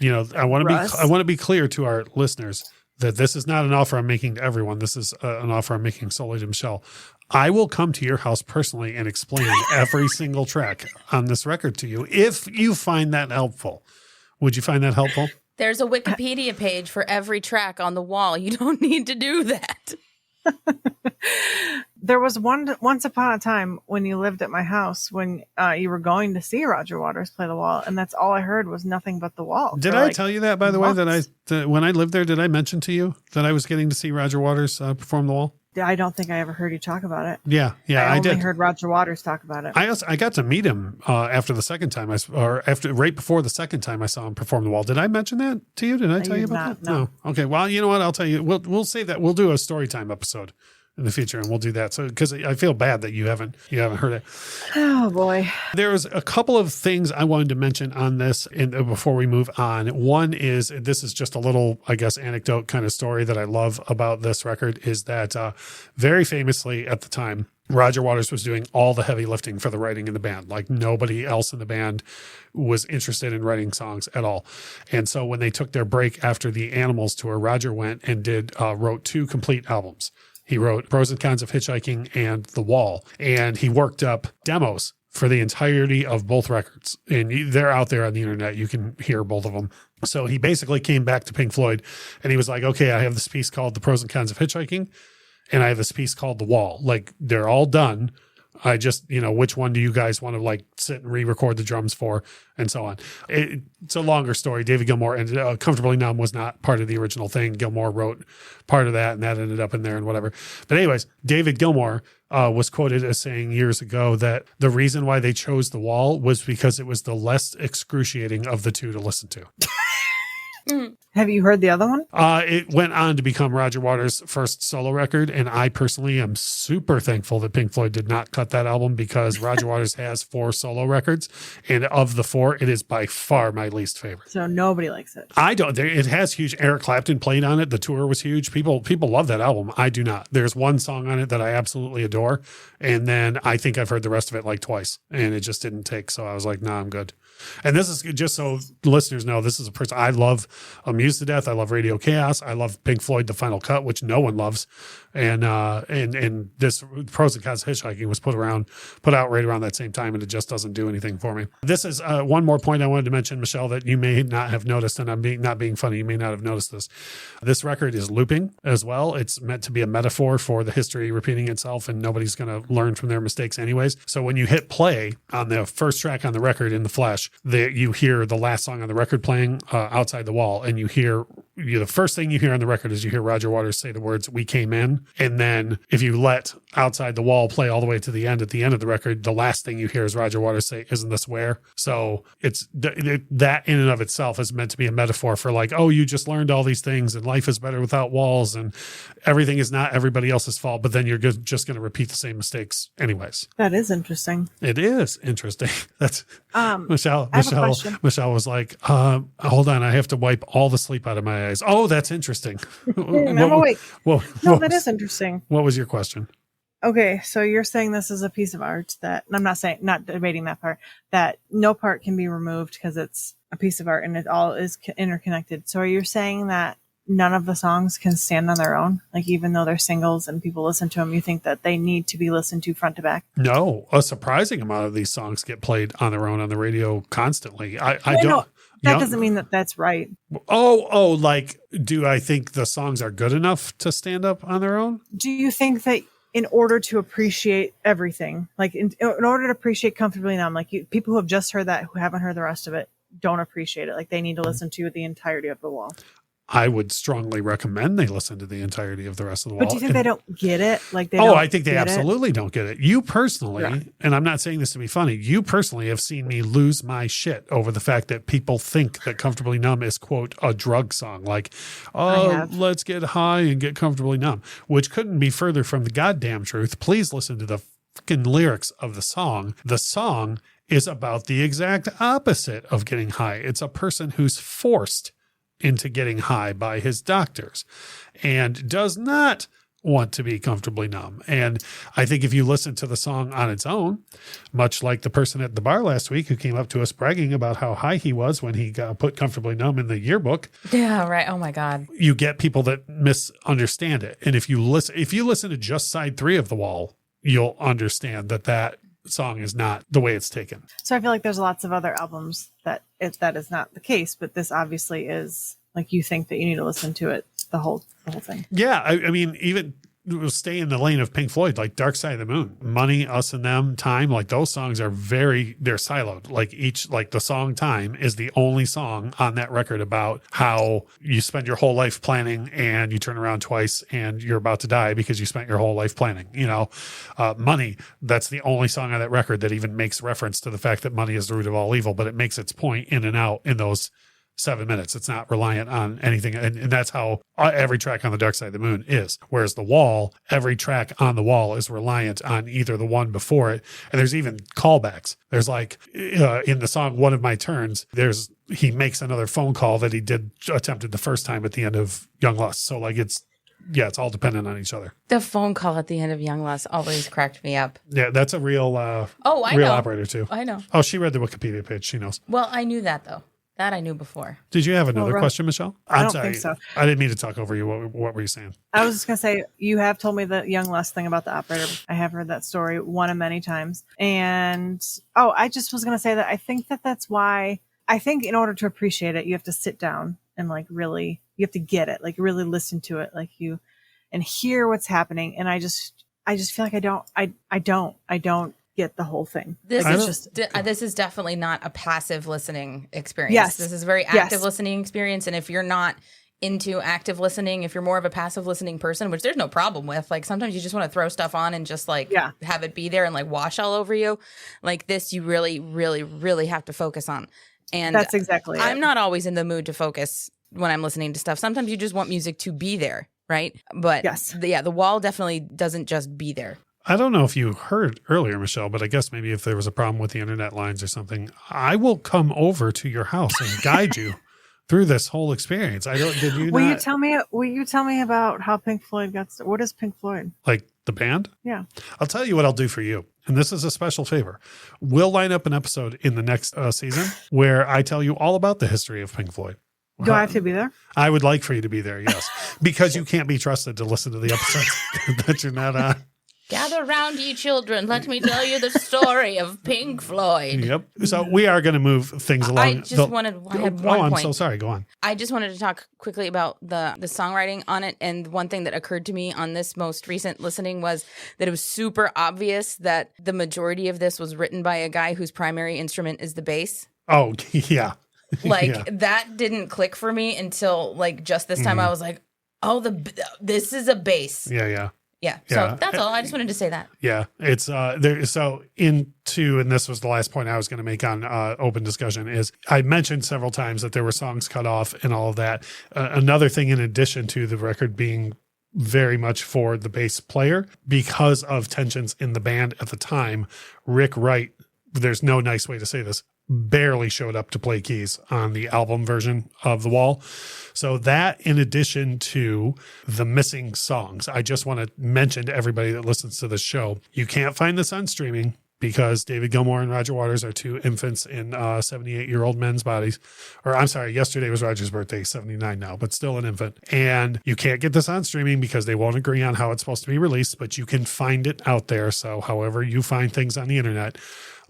I want to be clear to our listeners that this is not an offer I'm making to everyone. This is an offer I'm making solely to Michelle. I will come to your house personally and explain every single track on this record to you if you find that helpful. Would you find that helpful? There's a Wikipedia page for every track on the wall. You don't need to do that. There was once upon a time when you lived at my house when you were going to see Roger Waters play The Wall, and that's all I heard was nothing but The Wall. Did I tell you that, by the way, that when I lived there, did I mention to you that I was getting to see Roger Waters perform The Wall? I don't think I ever heard you talk about it. Yeah, I did. only heard Roger Waters talk about it. I got to meet him after the second time, right before the second time I saw him perform The Wall. Did I mention that to you? Did I tell you about that? No. Okay. Well, you know what? I'll tell you. We'll save that. We'll do a story time episode in the future, and we'll do that. So, because I feel bad that you haven't heard it. Oh boy. There was a couple of things I wanted to mention on this before we move on. One is, this is just a little, I guess, anecdote kind of story that I love about this record is that very famously at the time, Roger Waters was doing all the heavy lifting for the writing in the band. Like nobody else in the band was interested in writing songs at all. And so when they took their break after the Animals tour, Roger went and wrote 2 complete albums. He wrote Pros and Cons of Hitchhiking and The Wall, and he worked up demos for the entirety of both records. And they're out there on the internet. You can hear both of them. So he basically came back to Pink Floyd and he was like, okay, I have this piece called The Pros and Cons of Hitchhiking, and I have this piece called The Wall. Like they're all done. I just, which one do you guys want to like sit and re-record the drums for and so on. It's a longer story. David Gilmour and Comfortably Numb was not part of the original thing. Gilmour wrote part of that and that ended up in there and whatever. But anyways, David Gilmour was quoted as saying years ago that the reason why they chose The Wall was because it was the less excruciating of the 2 to listen to. Have you heard the other one? It went on to become Roger Waters' first solo record, and I personally am super thankful that Pink Floyd did not cut that album because Roger Waters has 4 solo records, and of the 4, it is by far my least favorite. So nobody likes it. I don't. It has huge. Eric Clapton played on it. The tour was huge. People love that album. I do not. There's one song on it that I absolutely adore, and then I think I've heard the rest of it like twice, and it just didn't take. So I was like, nah, I'm good. And this is just so listeners know, this is a person I love Amused to death. I love Radio Chaos. I love Pink Floyd, The Final Cut, which no one loves. And this Pros and Cons of Hitchhiking was put out right around that same time, and it just doesn't do anything for me. This is one more point I wanted to mention, Michelle, that you may not have noticed, and I'm not being funny. You may not have noticed this. This record is looping as well. It's meant to be a metaphor for the history repeating itself, and nobody's going to learn from their mistakes anyways. So when you hit play on the first track on the record in the flesh, you hear the last song on the record playing Outside the Wall, and the first thing you hear on the record is you hear Roger Waters say the words, "We came in." And then if you let Outside the Wall play all the way to the end, at the end of the record, the last thing you hear is Roger Waters say, "Isn't this where?" So it's that in and of itself is meant to be a metaphor for like, oh, you just learned all these things and life is better without walls and everything is not everybody else's fault, but then you're just going to repeat the same mistakes anyways. That is interesting. It is interesting. That's Michelle was like, hold on, I have to wipe all the sleep out of my eyes. Oh, that's interesting. I'm awake. That is interesting. What was your question? Okay, so you're saying this is a piece of art that, and I'm not debating that part, that no part can be removed because it's a piece of art and it all is interconnected. So are you saying that none of the songs can stand on their own? Like, even though they're singles and people listen to them, you think that they need to be listened to front to back? No, a surprising amount of these songs get played on their own on the radio constantly. I don't. No, that doesn't mean that that's right. Oh, like, do I think the songs are good enough to stand up on their own? Do you think that in order to appreciate everything, like in order to appreciate Comfortably Numb, like people who have just heard that, who haven't heard the rest of it, don't appreciate it. Like they need to listen to the entirety of The Wall. I would strongly recommend they listen to the entirety of the rest of The Wall. But do you think they don't get it? Like I think they absolutely don't get it. You personally, and I'm not saying this to be funny, you personally have seen me lose my shit over the fact that people think that Comfortably Numb is, quote, a drug song. Like, oh, let's get high and get comfortably numb, which couldn't be further from the goddamn truth. Please listen to the fucking lyrics of the song. The song is about the exact opposite of getting high. It's a person who's forced into getting high by his doctors and does not want to be comfortably numb. And I think if you listen to the song on its own, much like the person at the bar last week who came up to us bragging about how high he was when he got put Comfortably Numb in the yearbook. Yeah, right. Oh my God. You get people that misunderstand it. And if you listen to just side 3 of The Wall, you'll understand that song is not the way it's taken. So I feel like there's lots of other albums that is not the case, but this obviously is. Like, you think that you need to listen to it, the whole thing. Yeah, I mean, even we'll stay in the lane of Pink Floyd, like Dark Side of the Moon, Money, Us and Them, Time. Like those songs are they're siloed. Like the song Time is the only song on that record about how you spend your whole life planning and you turn around twice and you're about to die because you spent your whole life planning. Money, that's the only song on that record that even makes reference to the fact that money is the root of all evil, but it makes its point in and out in those 7 minutes. It's not reliant on anything. And that's how every track on the Dark Side of the Moon is. Whereas The Wall, every track on The Wall is reliant on either the one before it. And there's even callbacks. There's like in the song, One of My Turns, he makes another phone call that he attempted the first time at the end of Young Lust. So like it's all dependent on each other. The phone call at the end of Young Lust always cracked me up. Yeah, that's a real operator too. I know. Oh, she read the Wikipedia page. She knows. Well, I knew that though. That I knew before. Did you have another question, Michelle? I don't think so. I didn't mean to talk over you. What were you saying? I was just going to say, you have told me the Young Lust thing about the operator. I have heard that story one of many times. And, I just was going to say that I think that's why, I think in order to appreciate it, you have to sit down and like really, you have to get it, like really listen to it, and hear what's happening. And I just feel like I don't get the whole thing. This is definitely not a passive listening experience. Yes. This is a very active listening experience. And if you're not into active listening, if you're more of a passive listening person, which there's no problem with, like sometimes you just want to throw stuff on and just like have it be there and like wash all over you. Like this, you really, really, really have to focus on. And that's exactly it. I'm not always in the mood to focus when I'm listening to stuff. Sometimes you just want music to be there, right? But the Wall definitely doesn't just be there. I don't know if you heard earlier, Michelle, but I guess maybe if there was a problem with the internet lines or something, I will come over to your house and guide you through this whole experience. Will you tell me about how Pink Floyd got started? What is Pink Floyd? Like the band? Yeah. I'll tell you what I'll do for you. and this is a special favor, we'll line up an episode in the next season where I tell you all about the history of Pink Floyd. Do I have to be there? I would like for you to be there, yes, because you can't be trusted to listen to the episodes that you're not on. Gather round, ye children. Let me tell you the story of Pink Floyd. Yep. So we are going to move things along. I had one point. I'm so sorry. Go on. I just wanted to talk quickly about the songwriting on it. And one thing that occurred to me on this most recent listening was that it was super obvious that the majority of this was written by a guy whose primary instrument is the bass. Oh, yeah. That didn't click for me until just this time. I was like, oh, this is a bass. Yeah. So that's all. I just wanted to say that. Yeah. It's there. So and this was the last point I was going to make on open discussion is I mentioned several times that there were songs cut off and all of that. Another thing in addition to the record being very much for the bass player because of tensions in the band at the time, Rick Wright, there's no nice way to say this, barely showed up to play keys on the album version of The Wall. So that, in addition to the missing songs, I just want to mention to everybody that listens to this show, you can't find this on streaming because David Gilmour and Roger Waters are two infants in 78-year-old men's bodies. Or I'm sorry, yesterday was Roger's birthday, 79 now, but still an infant. And you can't get this on streaming because they won't agree on how it's supposed to be released, but you can find it out there. So however you find things on the internet,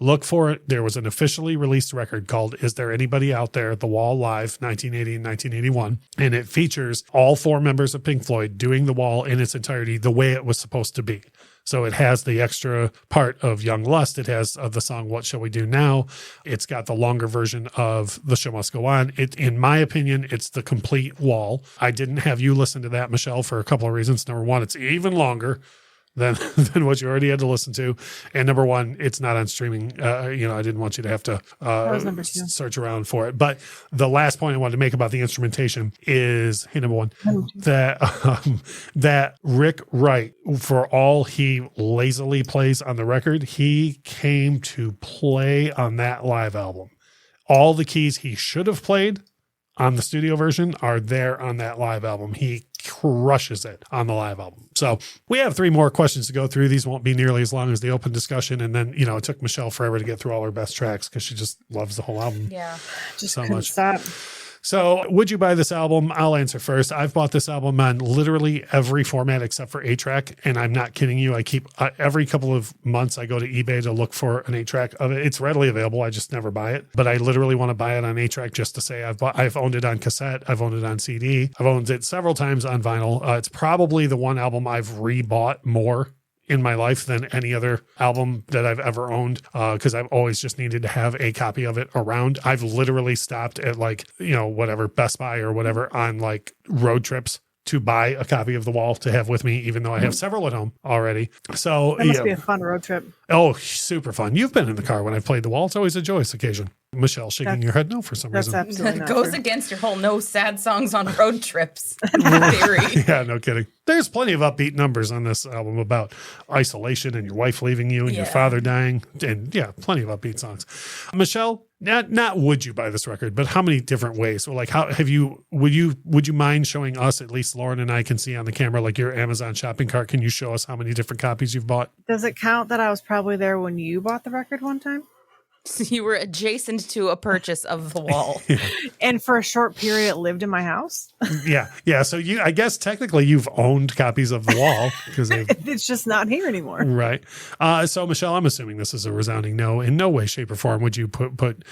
look for it. There was an officially released record called Is There Anybody Out There? The Wall Live, 1980 and 1981. And it features all four members of Pink Floyd doing The Wall in its entirety the way it was supposed to be. So it has the extra part of Young Lust. It has the song What Shall We Do Now? It's got the longer version of The Show Must Go On. In my opinion, it's the complete Wall. I didn't have you listen to that, Michelle, for a couple of reasons. Number one, it's even longer than what you already had to listen to. And number one, it's not on streaming. I didn't want you to have to search around for it. But the last point I wanted to make about the instrumentation is, number one, that Rick Wright, for all he lazily plays on the record, he came to play on that live album. All the keys he should have played on the studio version are there on that live album. He crushes it on the live album. So we have 3 more questions to go through. These won't be nearly as long as the open discussion. And then, it took Michelle forever to get through all her best tracks because she just loves the whole album. Yeah. Just so couldn't much. stop. So would you buy this album? I'll answer first. I've bought this album on literally every format except for 8-track. And I'm not kidding you. I keep every couple of months I go to eBay to look for an 8-track of it. It's readily available. I just never buy it. But I literally want to buy it on 8-track just to say I've owned it on cassette. I've owned it on CD. I've owned it several times on vinyl. It's probably the one album I've rebought more in my life than any other album that I've ever owned, because I've always just needed to have a copy of it around. I've literally stopped at Best Buy or whatever on road trips to buy a copy of The Wall to have with me, even though I have several at home already. So that must be a fun road trip. Oh, super fun. You've been in the car when I played The Wall. It's always a joyous occasion. Michelle shaking your head no for some reason. That's absolutely That not goes true. against your whole no sad songs on road trips theory. Yeah, no kidding. There's plenty of upbeat numbers on this album about isolation and your wife leaving you and your father dying. And yeah, plenty of upbeat songs. Michelle, not would you buy this record, but how many different ways? So would you mind showing us, at least Lauren and I can see on the camera, your Amazon shopping cart? Can you show us how many different copies you've bought? Does it count that I was probably there when you bought the record one time? So you were adjacent to a purchase of The Wall. And for a short period, it lived in my house? Yeah. So I guess technically you've owned copies of The Wall because it's just not here anymore. Right. So Michelle, I'm assuming this is a resounding no. In no way, shape, or form would you put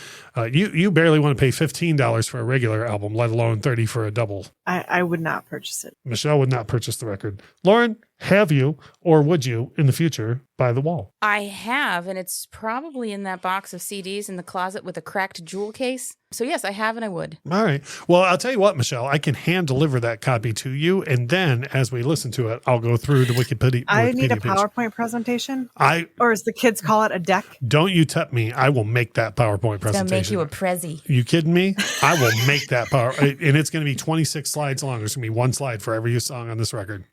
you barely want to pay $15 for a regular album, let alone $30 for a double. I would not purchase it. Michelle would not purchase the record. Lauren, have you or would you in the future buy The Wall? I have, and it's probably in that box of CDs in the closet with a cracked jewel case. So yes, I have and I would. All right. Well, I'll tell you what, Michelle, I can hand deliver that copy to you. And then as we listen to it, I'll go through the Wikipedia. I need a page. PowerPoint presentation. Or as the kids call it, a deck. Don't you tempt me. I will make that PowerPoint presentation. It's going to make you a Prezi. You kidding me? I will make that and it's going to be 26 slides long. There's going to be one slide for every song on this record.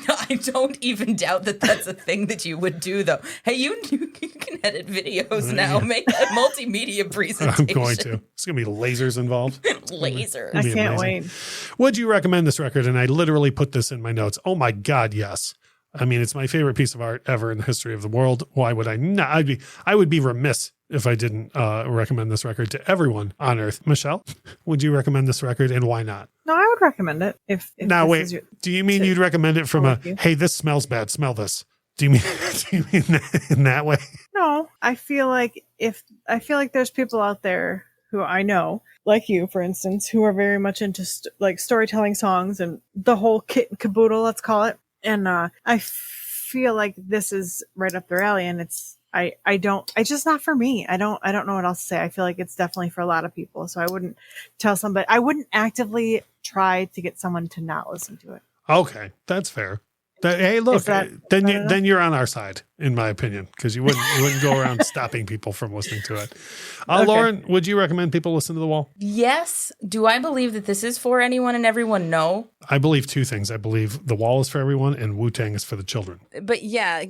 I don't even doubt that that's a thing that you would do, though. Hey, you can edit videos now. Make a multimedia presentation. I'm going to. It's going to be lasers involved. Lasers. I can't wait. Would you recommend this record? And I literally put this in my notes. Oh, my God, yes. I mean, it's my favorite piece of art ever in the history of the world. Why would I not? I would be remiss if I didn't recommend this record to everyone on Earth. Michelle, would you recommend this record, and why not? No, I would recommend it. If now, this wait, is your- do you mean you'd recommend it from hey, this smells bad, smell this? Do you mean that in that way? No, I feel like there's people out there who I know, like you, for instance, who are very much into like storytelling songs and the whole kit and caboodle, let's call it. And I feel like this is right up their alley, and it's just not for me. I don't know what else to say. I feel like it's definitely for a lot of people. So I wouldn't I wouldn't actively try to get someone to not listen to it. Okay, that's fair. Hey, look, then you're on our side, in my opinion, because you wouldn't go around stopping people from listening to it. Okay. Lauren, would you recommend people listen to The Wall? Yes. Do I believe that this is for anyone and everyone? No. I believe two things. I believe The Wall is for everyone, and Wu-Tang is for the children. But yeah,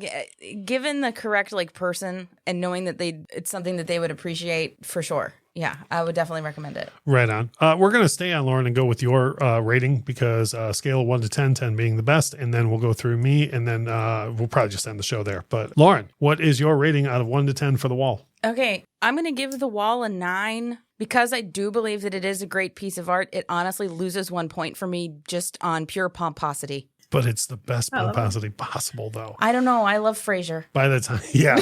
given the correct person and knowing that it's something that they would appreciate, for sure. Yeah, I would definitely recommend it. Right on. We're going to stay on, Lauren, and go with your rating because scale of 1 to 10, 10 being the best, and then we'll go through me, and then we'll probably just end the show there. But Lauren, what is your rating out of 1 to 10 for The Wall? Okay, I'm going to give The Wall a 9 because I do believe that it is a great piece of art. It honestly loses 1 point for me just on pure pomposity. But it's the best pomposity possible, though. I don't know. I love Frasier. By the time, yeah.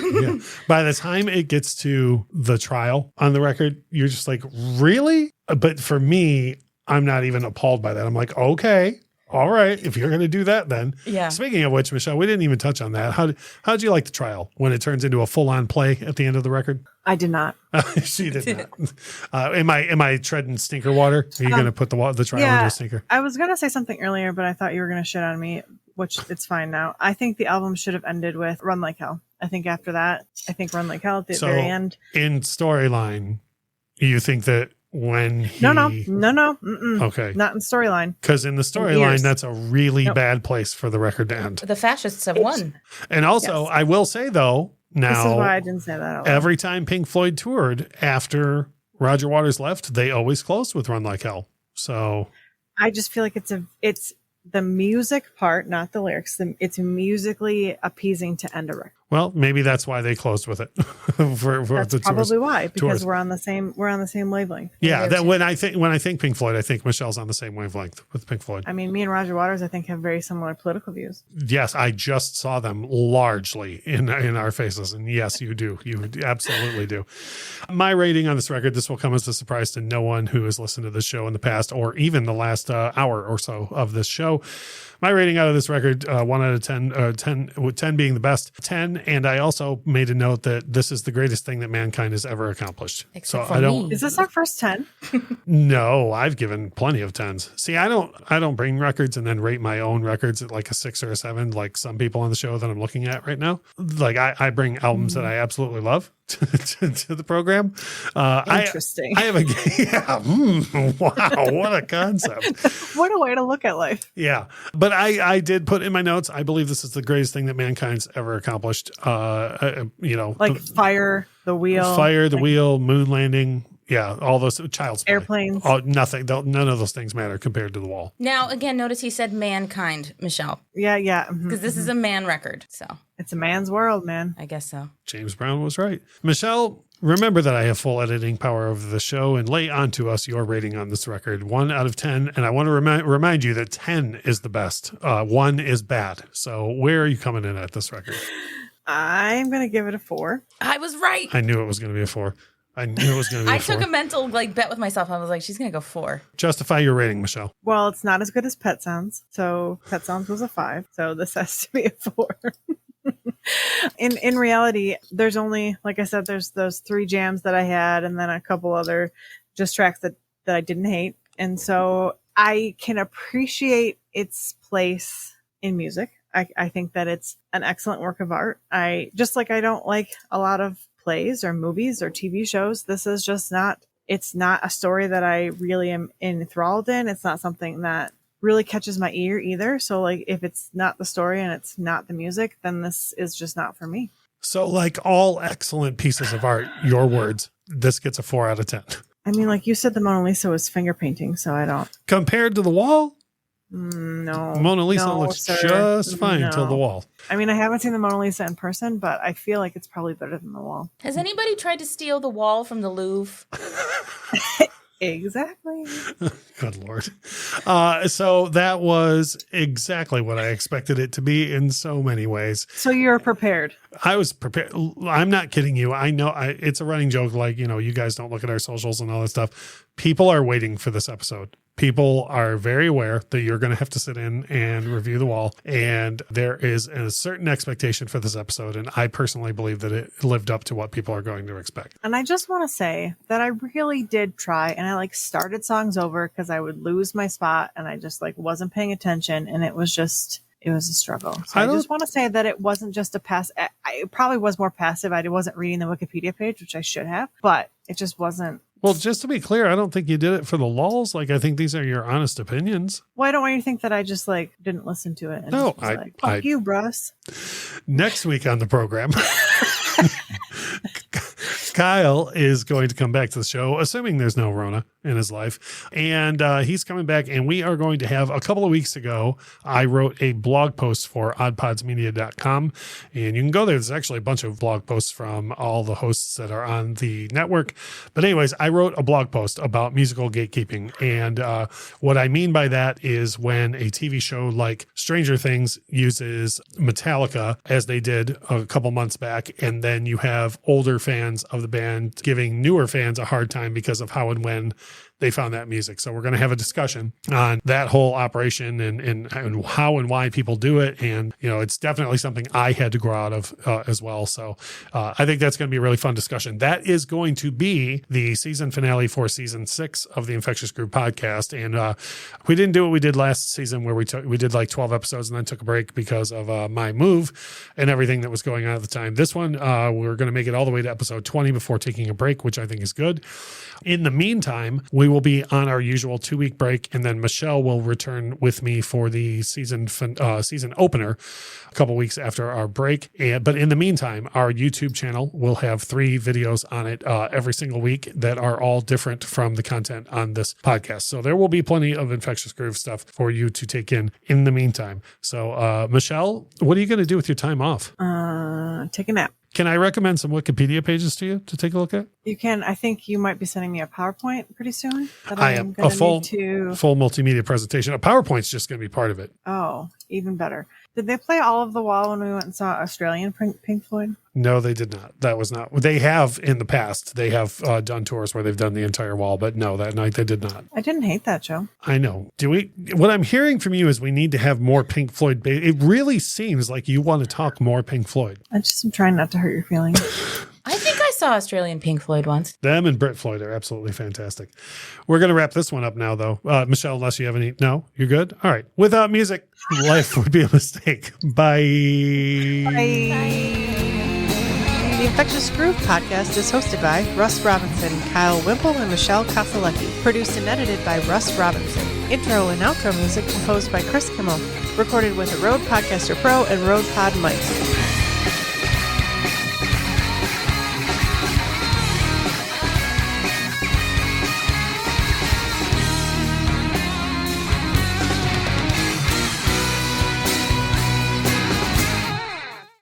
By the time it gets to the trial on the record, you're just like, really? But for me, I'm not even appalled by that. I'm like, okay, all right. If you're going to do that, then. Yeah. Speaking of which, Michelle, we didn't even touch on that. How'd you like the trial when it turns into a full-on play at the end of the record? I did not. She did not. Am I treading stinker water? Are you going to put the trial into a stinker? I was going to say something earlier, but I thought you were going to shit on me, which it's fine now. I think the album should have ended with Run Like Hell. I think after that, Run Like Hell at the very end. In storyline, you think that when he... No. Okay. Not in storyline. Because in the storyline, that's a really bad place for the record to end. The fascists have won. And also, yes. I will say, though, now, this is why I didn't say that. Every time Pink Floyd toured after Roger Waters left, they always closed with Run Like Hell. So I just feel like it's the music part, not the lyrics. It's musically appeasing to end a record. Well, maybe that's why they closed with it. That's probably why, because we're on the same wavelength. Yeah, that when I think Pink Floyd, I think Michelle's on the same wavelength with Pink Floyd. I mean, me and Roger Waters, I think, have very similar political views. Yes, I just saw them largely in our faces, and yes, you do. You absolutely do. My rating on this record, this will come as a surprise to no one who has listened to this show in the past, or even the last hour or so of this show. My rating out of this record, 1 out of 10, 10, with 10 being the best, 10. And I also made a note that this is the greatest thing that mankind has ever accomplished. Except for me. Is this our first 10? No, I've given plenty of 10s. See, I don't bring records and then rate my own records at like a 6 or a 7, like some people on the show that I'm looking at right now. Like I bring albums that I absolutely love to the program. Interesting. I have wow, what a concept. What a way to look at life. Yeah. But I did put in my notes, I believe this is the greatest thing that mankind's ever acconched. Like Fire, The Wheel, Moon Landing. Yeah, all those Child's Play. Airplanes. Nothing. None of those things matter compared to The Wall. Now, again, notice he said mankind, Michelle. Yeah. Because this is a man record, so. It's a man's world, man. I guess so. James Brown was right. Michelle, remember that I have full editing power over the show, and lay onto us your rating on this record. 1 out of 10. And I want to remind you that 10 is the best. 1 is bad. So where are you coming in at this record? I'm going to give it a 4. I was right. I knew it was going to be a 4. I knew it was going to be a 4. I took a mental bet with myself. I was like, she's going to go 4. Justify your rating, Michelle. Well, it's not as good as Pet Sounds. So Pet Sounds was a 5. So this has to be a 4. In reality, there's only, like I said, there's those 3 jams that I had and then a couple other just tracks that I didn't hate. And so I can appreciate its place in music. I think that it's an excellent work of art. I don't like a lot of plays or movies or TV shows. This is just it's not a story that I really am enthralled in. It's not something that really catches my ear either. So like if it's not the story and it's not the music, then this is just not for me. So like all excellent pieces of art, your words, this gets a 4 out of 10. I mean, like you said, the Mona Lisa was finger painting, so I don't. Compared to The Wall? No. Mona Lisa No, looks sir. just fine No. till the wall. I mean, I haven't seen the Mona Lisa in person, but I feel like it's probably better than the wall. Has anybody tried to steal the wall from the Louvre? Exactly. Good Lord. So that was exactly what I expected it to be in so many ways. So you're prepared. I was prepared. I'm not kidding you. I know it's a running joke. Like, you guys don't look at our socials and all that stuff. People are waiting for this episode. People are very aware that you're going to have to sit in and review the wall. And there is a certain expectation for this episode. And I personally believe that it lived up to what people are going to expect. And I just want to say that I really did try, and I started songs over because I would lose my spot and I just wasn't paying attention, and it was a struggle. So I just want to say that it wasn't just a pass. It probably was more passive. I wasn't reading the Wikipedia page, which I should have, but it just wasn't. Well, just to be clear, I don't think you did it for the lulls. I think these are your honest opinions. Well, I don't want you to think that I just didn't listen to it. And No, fuck you, Russ. Next week on the program, Kyle is going to come back to the show, assuming there's no Rona in his life. And he's coming back, and we are going to have, a couple of weeks ago, I wrote a blog post for oddpodsmedia.com, and you can go there. There's actually a bunch of blog posts from all the hosts that are on the network. But anyways, I wrote a blog post about musical gatekeeping. And what I mean by that is when a TV show like Stranger Things uses Metallica, as they did a couple months back, and then you have older fans of the band giving newer fans a hard time because of how and when they found that music. So we're going to have a discussion on that whole operation and how and why people do it. And, it's definitely something I had to grow out of as well. So I think that's going to be a really fun discussion. That is going to be the season finale for season 6 of the Infectious Groove Podcast. And we didn't do what we did last season where we did 12 episodes and then took a break because of my move and everything that was going on at the time. This one, we're going to make it all the way to episode 20 before taking a break, which I think is good. In the meantime, we will be on our usual 2-week break, and then Michelle will return with me for the season opener a couple weeks after our break. But in the meantime, our YouTube channel will have 3 videos on it every single week that are all different from the content on this podcast. So there will be plenty of Infectious Groove stuff for you to take in the meantime. So Michelle, what are you going to do with your time off? Take a nap. Can I recommend some Wikipedia pages to you to take a look at? You can. I think you might be sending me a PowerPoint pretty soon. That I am a full multimedia presentation. A PowerPoint's just going to be part of it. Oh, even better. Did they play all of the wall when we went and saw Australian Pink Floyd? No, they did not. That was not. They have in the past. They have done tours where they've done the entire wall, but no, that night they did not. I didn't hate that show. I know. What I'm hearing from you is we need to have more Pink Floyd. It really seems like you want to talk more Pink Floyd. I just am trying not to hurt your feelings. I think I saw Australian Pink Floyd once. Them and Brit Floyd are absolutely fantastic. We're going to wrap this one up now, though. Michelle, unless you have any... No? You're good? All right. Without music, life would be a mistake. Bye. Bye. The Infectious Groove Podcast is hosted by Russ Robinson, Kyle Wimple, and Michelle Koselecki. Produced and edited by Russ Robinson. Intro and outro music composed by Chris Kimmel. Recorded with a Rode Podcaster Pro and Rode Pod mics.